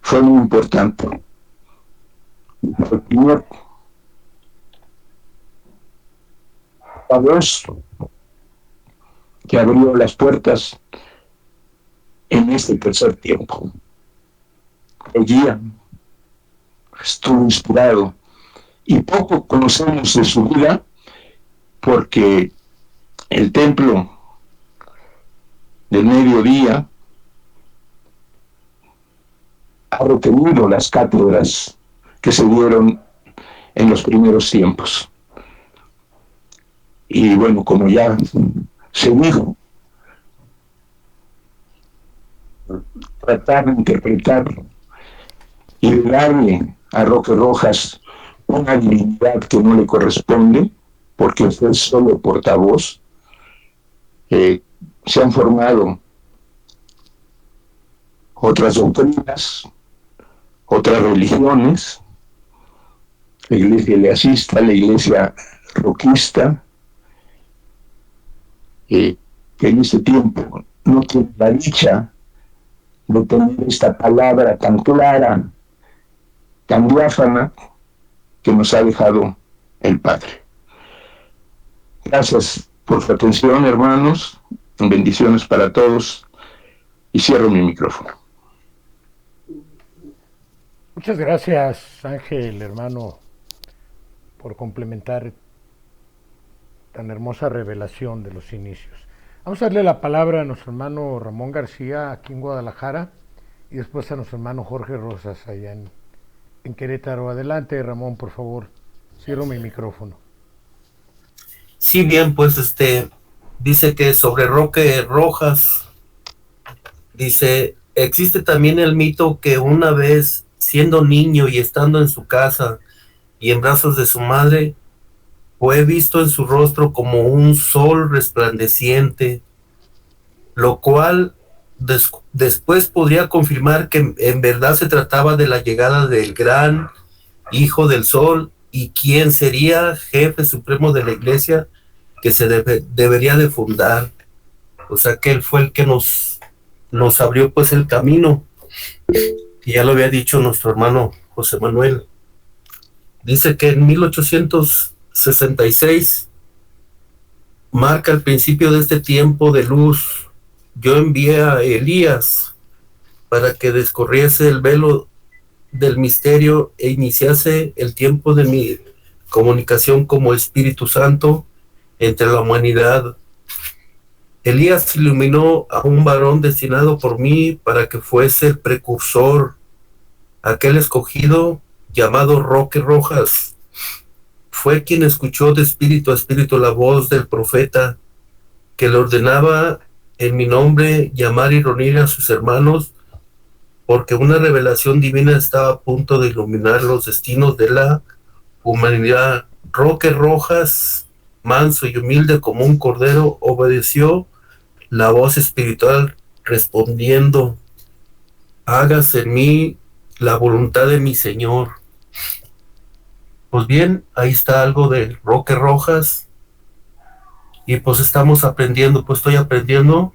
fue muy importante. El primer Dios que abrió las puertas en este tercer tiempo. El guía estuvo inspirado y poco conocemos de su vida porque el templo del mediodía ha retenido las cátedras que se dieron en los primeros tiempos. Y bueno, como ya se dijo, tratar de interpretar y de darle a Roque Rojas una divinidad que no le corresponde, porque fue solo portavoz. Se han formado otras doctrinas, otras religiones, la iglesia eleacista, la iglesia roquista, que en este tiempo no tiene la dicha de tener esta palabra tan clara, tan diáfana, que nos ha dejado el Padre. Gracias por su atención, hermanos. Bendiciones para todos. Y cierro mi micrófono. Muchas gracias, Ángel, hermano, por complementar tan hermosa revelación de los inicios. Vamos a darle la palabra a nuestro hermano Ramón García aquí en Guadalajara y después a nuestro hermano Jorge Rosas allá en Querétaro. Adelante, Ramón, por favor. Cierro mi micrófono. Sí, bien, pues dice que sobre Roque Rojas, dice, existe también el mito que una vez, siendo niño y estando en su casa y en brazos de su madre, fue visto en su rostro como un sol resplandeciente, lo cual después podría confirmar que en verdad se trataba de la llegada del gran hijo del sol y quien sería jefe supremo de la iglesia que se debería de fundar. O sea que él fue el que nos abrió pues el camino, y ya lo había dicho nuestro hermano José Manuel. Dice que en 1866 marca el principio de este tiempo de luz. Yo envié a Elías para que descorriese el velo del misterio e iniciase el tiempo de mi comunicación como Espíritu Santo entre la humanidad. Elías iluminó a un varón destinado por mí para que fuese el precursor, aquel escogido llamado Roque Rojas. Fue quien escuchó de espíritu a espíritu la voz del profeta que le ordenaba en mi nombre llamar y reunir a sus hermanos, porque una revelación divina estaba a punto de iluminar los destinos de la humanidad. Roque Rojas, manso y humilde como un cordero, obedeció la voz espiritual respondiendo: hágase en mí la voluntad de mi Señor. Pues bien, ahí está algo de Roque Rojas, y pues estamos aprendiendo, pues estoy aprendiendo,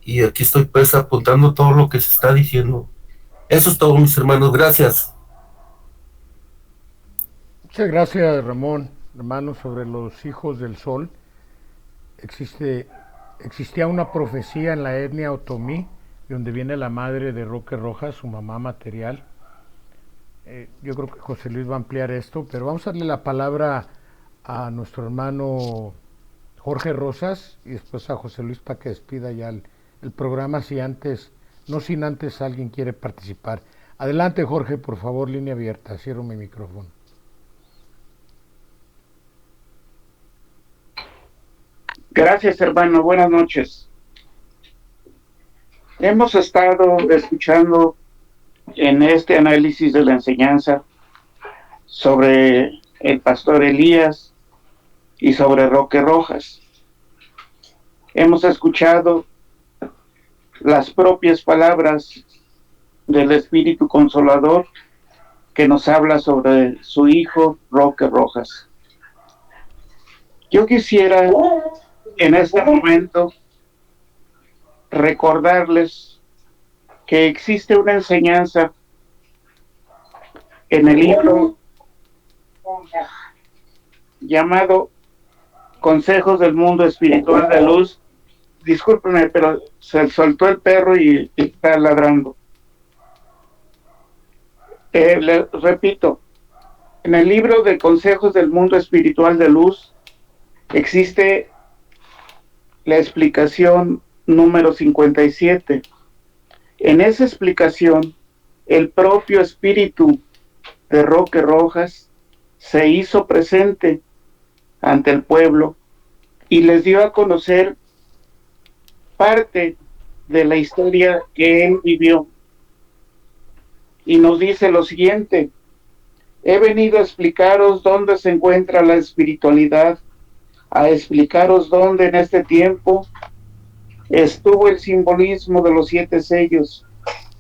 y aquí estoy pues apuntando todo lo que se está diciendo. Eso es todo, mis hermanos, gracias. Muchas gracias, Ramón. Hermano, sobre los hijos del sol, existía una profecía en la etnia otomí, de donde viene la madre de Roque Rojas, su mamá material. Yo creo que José Luis va a ampliar esto, pero vamos a darle la palabra a nuestro hermano Jorge Rosas y después a José Luis para que despida ya el programa, no sin antes alguien quiere participar. Adelante, Jorge, por favor, línea abierta. Cierro mi micrófono. Gracias, hermano. Buenas noches. Hemos estado escuchando en este análisis de la enseñanza sobre el pastor Elías y sobre Roque Rojas. Hemos escuchado las propias palabras del Espíritu Consolador que nos habla sobre su hijo Roque Rojas. Yo quisiera en este momento recordarles que existe una enseñanza en el libro llamado Consejos del Mundo Espiritual de Luz. Discúlpenme, pero se soltó el perro y está ladrando. Le repito, en el libro de Consejos del Mundo Espiritual de Luz existe la explicación número 57. En esa explicación, el propio espíritu de Roque Rojas se hizo presente ante el pueblo y les dio a conocer parte de la historia que él vivió. Y nos dice lo siguiente: he venido a explicaros dónde se encuentra la espiritualidad, a explicaros dónde en este tiempo estuvo el simbolismo de los 7 sellos,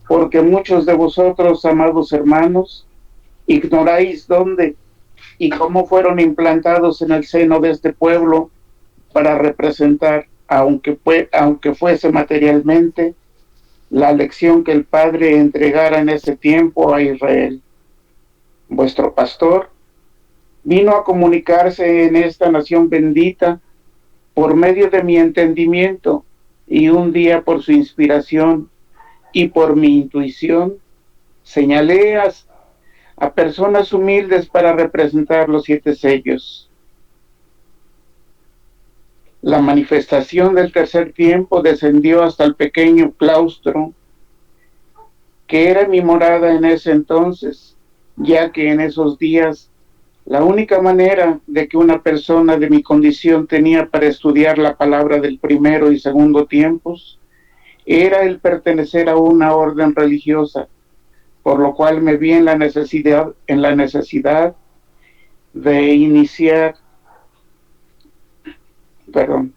porque muchos de vosotros, amados hermanos, ignoráis dónde y cómo fueron implantados en el seno de este pueblo para representar, aunque fuese materialmente, la lección que el Padre entregara en ese tiempo a Israel. Vuestro pastor vino a comunicarse en esta nación bendita por medio de mi entendimiento, y un día por su inspiración y por mi intuición señalé a personas humildes para representar los 7 sellos. La manifestación del tercer tiempo descendió hasta el pequeño claustro que era mi morada en ese entonces, ya que en esos días la única manera de que una persona de mi condición tenía para estudiar la palabra del primero y segundo tiempos era el pertenecer a una orden religiosa, por lo cual me vi en la necesidad de iniciar, perdón,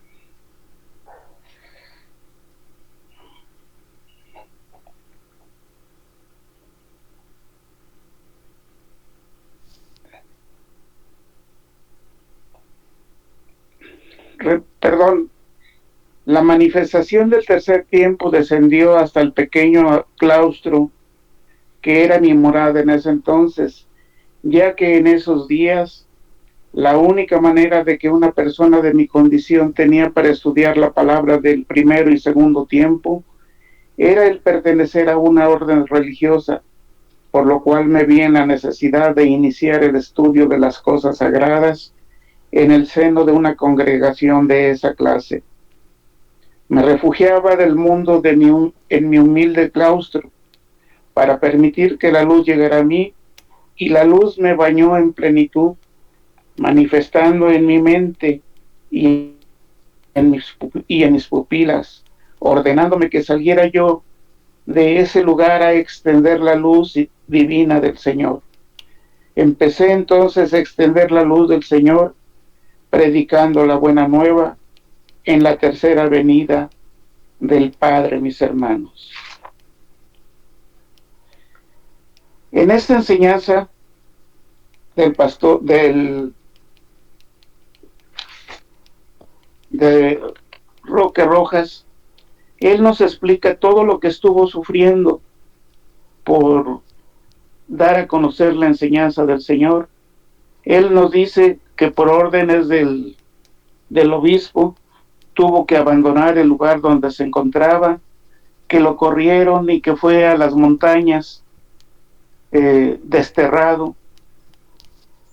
perdón, la manifestación del tercer tiempo descendió hasta el pequeño claustro que era mi morada en ese entonces, ya que en esos días la única manera de que una persona de mi condición tenía para estudiar la palabra del primero y segundo tiempo era el pertenecer a una orden religiosa, por lo cual me vi en la necesidad de iniciar el estudio de las cosas sagradas en el seno de una congregación de esa clase. Me refugiaba del mundo en mi humilde claustro para permitir que la luz llegara a mí, y la luz me bañó en plenitud, manifestando en mi mente y en mis pupilas, ordenándome que saliera yo de ese lugar a extender la luz divina del Señor. Empecé entonces a extender la luz del Señor, predicando la buena nueva en la tercera venida del Padre, mis hermanos. En esta enseñanza del pastor, de Roque Rojas, él nos explica todo lo que estuvo sufriendo por dar a conocer la enseñanza del Señor. Él nos dice que por órdenes del obispo tuvo que abandonar el lugar donde se encontraba, que lo corrieron y que fue a las montañas desterrado,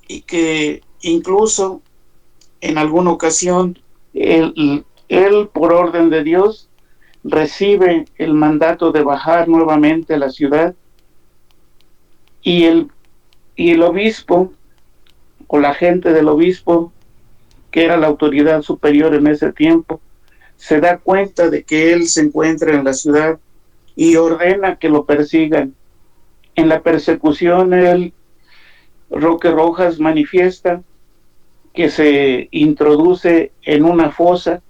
y que incluso en alguna ocasión él por orden de Dios recibe el mandato de bajar nuevamente a la ciudad, y el obispo o la gente del obispo, que era la autoridad superior en ese tiempo, se da cuenta de que él se encuentra en la ciudad y ordena que lo persigan. En la persecución, Roque Rojas manifiesta que se introduce en una fosa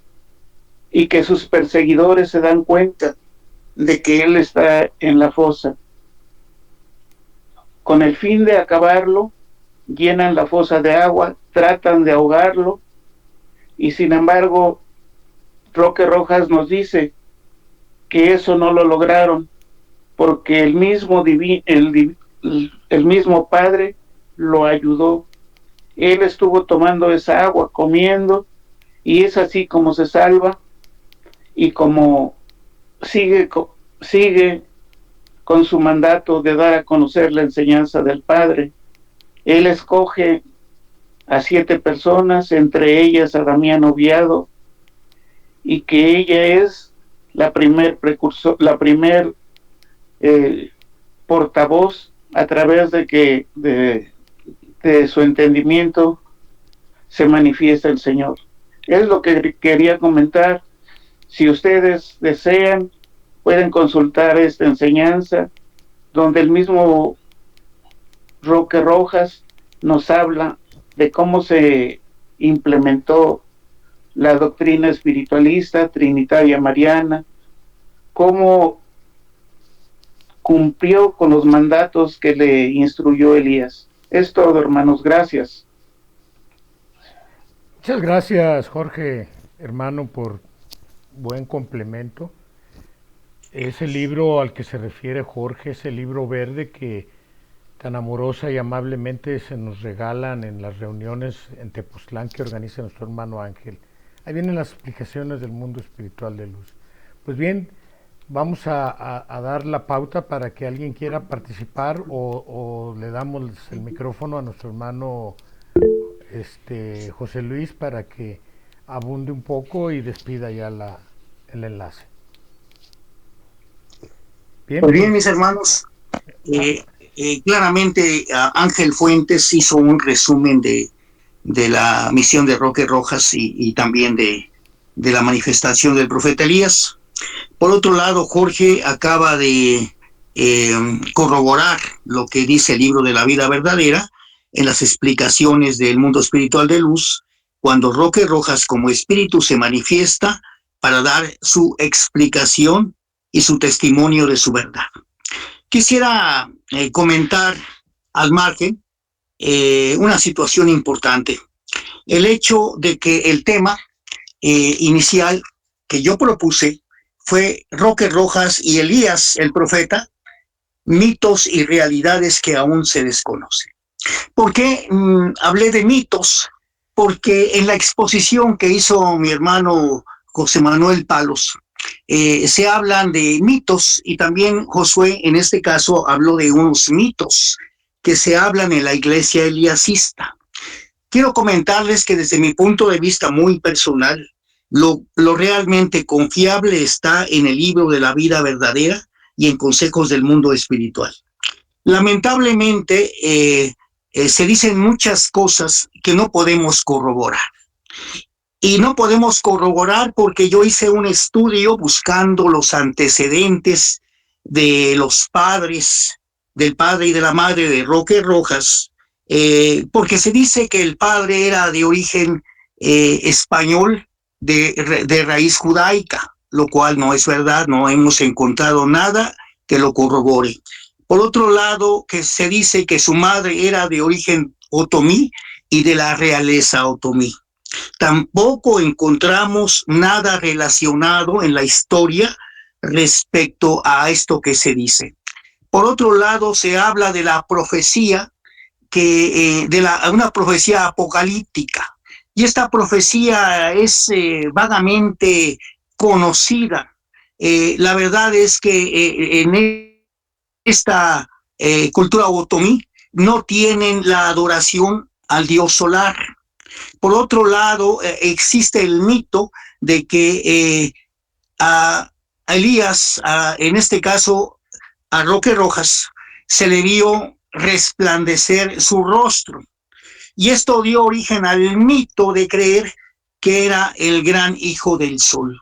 y que sus perseguidores se dan cuenta de que él está en la fosa. Con el fin de acabarlo, llenan la fosa de agua, tratan de ahogarlo, y sin embargo, Roque Rojas nos dice que eso no lo lograron, porque el mismo Padre lo ayudó. Él estuvo tomando esa agua, comiendo, y es así como se salva, y como sigue con su mandato de dar a conocer la enseñanza del Padre. Él escoge a 7 personas, entre ellas a Damián Oviedo, y que ella es la primer portavoz a través de su entendimiento se manifiesta el Señor. Es lo que quería comentar. Si ustedes desean, pueden consultar esta enseñanza, donde el mismo Roque Rojas nos habla de cómo se implementó la doctrina espiritualista trinitaria mariana, cómo cumplió con los mandatos que le instruyó Elías. Es todo, hermanos. Gracias. Muchas gracias, Jorge, hermano, por buen complemento. Ese libro al que se refiere Jorge es el libro verde que tan amorosa y amablemente se nos regalan en las reuniones en Tepoztlán que organiza nuestro hermano Ángel. Ahí vienen las explicaciones del mundo espiritual de luz. Pues bien, vamos a dar la pauta para que alguien quiera participar, o le damos el micrófono a nuestro hermano José Luis para que abunde un poco y despida ya el enlace. Bien, Pues bien, mis hermanos, claramente Ángel Fuentes hizo un resumen de la misión de Roque Rojas y también de la manifestación del profeta Elías. Por otro lado, Jorge acaba de corroborar lo que dice el libro de la vida verdadera en las explicaciones del mundo espiritual de luz, cuando Roque Rojas como espíritu se manifiesta para dar su explicación y su testimonio de su verdad. Quisiera comentar al margen una situación importante. El hecho de que el tema inicial que yo propuse fue Roque Rojas y Elías, el profeta, mitos y realidades que aún se desconocen. ¿Por qué hablé de mitos? Porque en la exposición que hizo mi hermano José Manuel Palos, se hablan de mitos y también Josué en este caso habló de unos mitos que se hablan en la iglesia eliasista. Quiero comentarles que desde mi punto de vista muy personal, lo realmente confiable está en el libro de la vida verdadera y en consejos del mundo espiritual. Lamentablemente, se dicen muchas cosas que no podemos corroborar. Y no podemos corroborar porque yo hice un estudio buscando los antecedentes de los padres, del padre y de la madre de Roque Rojas, porque se dice que el padre era de origen español, de raíz judaica, lo cual no es verdad, no hemos encontrado nada que lo corrobore. Por otro lado, que se dice que su madre era de origen otomí y de la realeza otomí. Tampoco encontramos nada relacionado en la historia respecto a esto que se dice. Por otro lado, se habla de la profecía, una profecía apocalíptica. Y esta profecía es vagamente conocida. La verdad es que en esta cultura otomí no tienen la adoración al dios solar. Por otro lado, existe el mito de que a Elías, en este caso a Roque Rojas, se le vio resplandecer su rostro. Y esto dio origen al mito de creer que era el gran hijo del sol.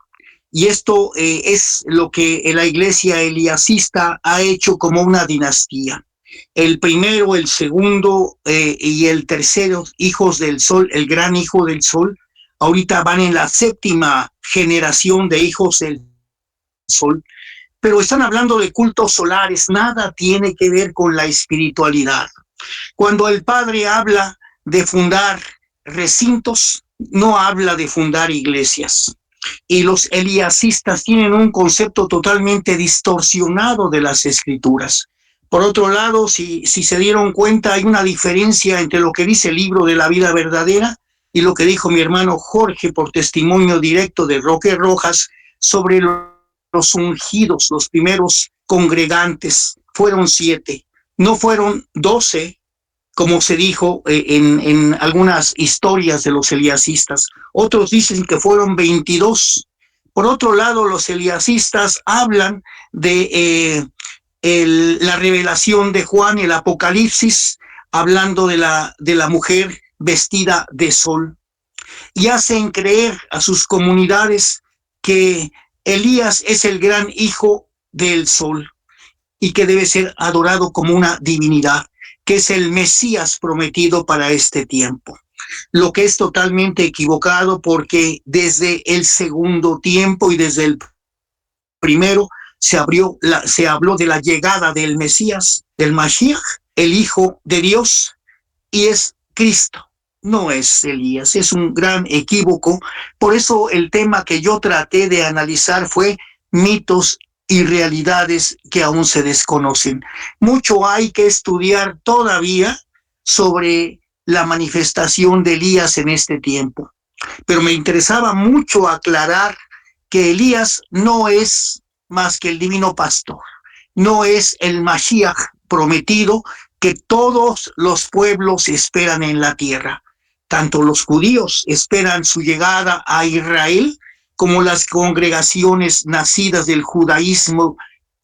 Y esto es lo que la iglesia eliasista ha hecho como una dinastía. El primero, el segundo y el tercero hijos del sol, el gran hijo del sol, ahorita van en la 7ª generación de hijos del sol, pero están hablando de cultos solares, nada tiene que ver con la espiritualidad. Cuando el padre habla de fundar recintos, no habla de fundar iglesias. Y los eliasistas tienen un concepto totalmente distorsionado de las escrituras. Por otro lado, si se dieron cuenta, hay una diferencia entre lo que dice el libro de la vida verdadera y lo que dijo mi hermano Jorge por testimonio directo de Roque Rojas sobre los ungidos, los primeros congregantes. Fueron 7, no fueron 12, como se dijo en algunas historias de los eliasistas. Otros dicen que fueron 22. Por otro lado, los eliasistas hablan de la revelación de Juan, el Apocalipsis, hablando de la mujer vestida de sol. Y hacen creer a sus comunidades que Elías es el gran hijo del sol y que debe ser adorado como una divinidad, que es el Mesías prometido para este tiempo. Lo que es totalmente equivocado, porque desde el segundo tiempo y desde el primero se habló de la llegada del Mesías, del Mashiach, el Hijo de Dios, y es Cristo. No es Elías, es un gran equívoco. Por eso el tema que yo traté de analizar fue mitos y realidades que aún se desconocen. Mucho hay que estudiar todavía sobre la manifestación de Elías en este tiempo. Pero me interesaba mucho aclarar que Elías no es más que el divino pastor, no es el Mashiach prometido que todos los pueblos esperan en la tierra. Tanto los judíos esperan su llegada a Israel, como las congregaciones nacidas del judaísmo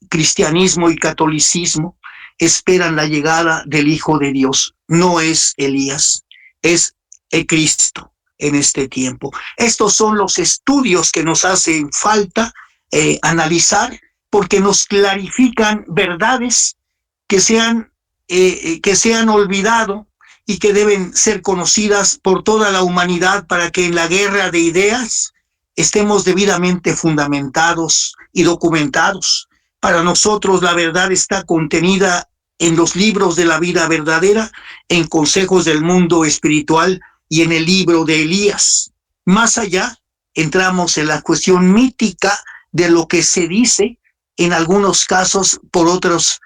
cristianismo y catolicismo esperan la llegada del Hijo de Dios. No es Elías, es el Cristo en este tiempo. Estos son los estudios que nos hacen falta analizar, porque nos clarifican verdades que se han olvidado y que deben ser conocidas por toda la humanidad, para que en la guerra de ideas estemos debidamente fundamentados y documentados. Para nosotros la verdad está contenida en los libros de la vida verdadera, en Consejos del Mundo Espiritual y en el libro de Elías. Más allá, entramos en la cuestión mítica de lo que se dice, en algunos casos por otros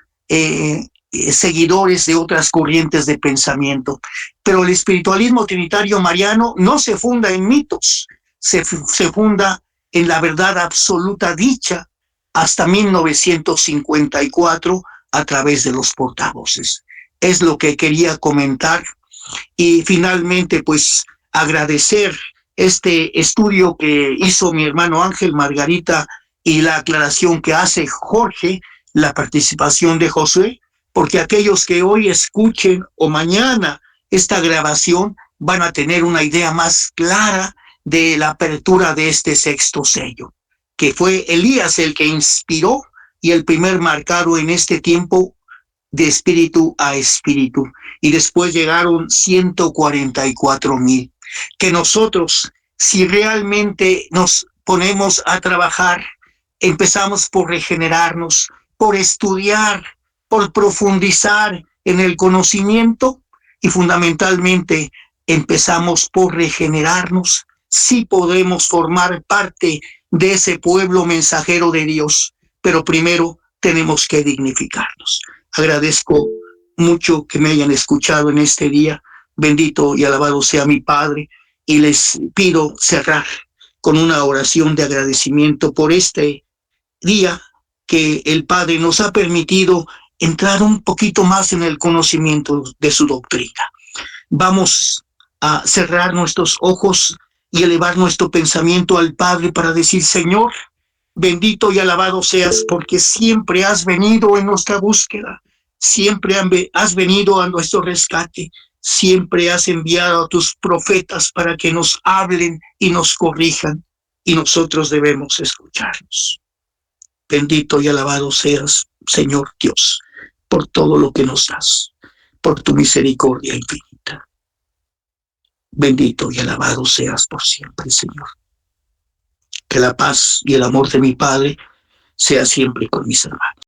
seguidores de otras corrientes de pensamiento. Pero el espiritualismo trinitario mariano no se funda en mitos, se funda en la verdad absoluta dicha hasta 1954 a través de los portavoces. Es lo que quería comentar. Y finalmente, pues, agradecer este estudio que hizo mi hermano Ángel, Margarita, y la aclaración que hace Jorge, la participación de Josué, porque aquellos que hoy escuchen o mañana esta grabación van a tener una idea más clara de la apertura de este sexto sello, que fue Elías el que inspiró y el primer marcado en este tiempo de espíritu a espíritu. Y después llegaron 144,000. Que nosotros, si realmente nos ponemos a trabajar, empezamos por regenerarnos, por estudiar, por profundizar en el conocimiento, y fundamentalmente empezamos por regenerarnos, sí podemos formar parte de ese pueblo mensajero de Dios, pero primero tenemos que dignificarnos. Agradezco mucho que me hayan escuchado en este día. Bendito y alabado sea mi Padre, y les pido cerrar con una oración de agradecimiento por este día que el Padre nos ha permitido entrar un poquito más en el conocimiento de su doctrina. Vamos a cerrar nuestros ojos y elevar nuestro pensamiento al Padre para decir: Señor, bendito y alabado seas, porque siempre has venido en nuestra búsqueda, siempre has venido a nuestro rescate, siempre has enviado a tus profetas para que nos hablen y nos corrijan, y nosotros debemos escucharlos. Bendito y alabado seas, Señor Dios, por todo lo que nos das, por tu misericordia infinita. Bendito y alabado seas por siempre, Señor. Que la paz y el amor de mi Padre sea siempre con mis hermanos.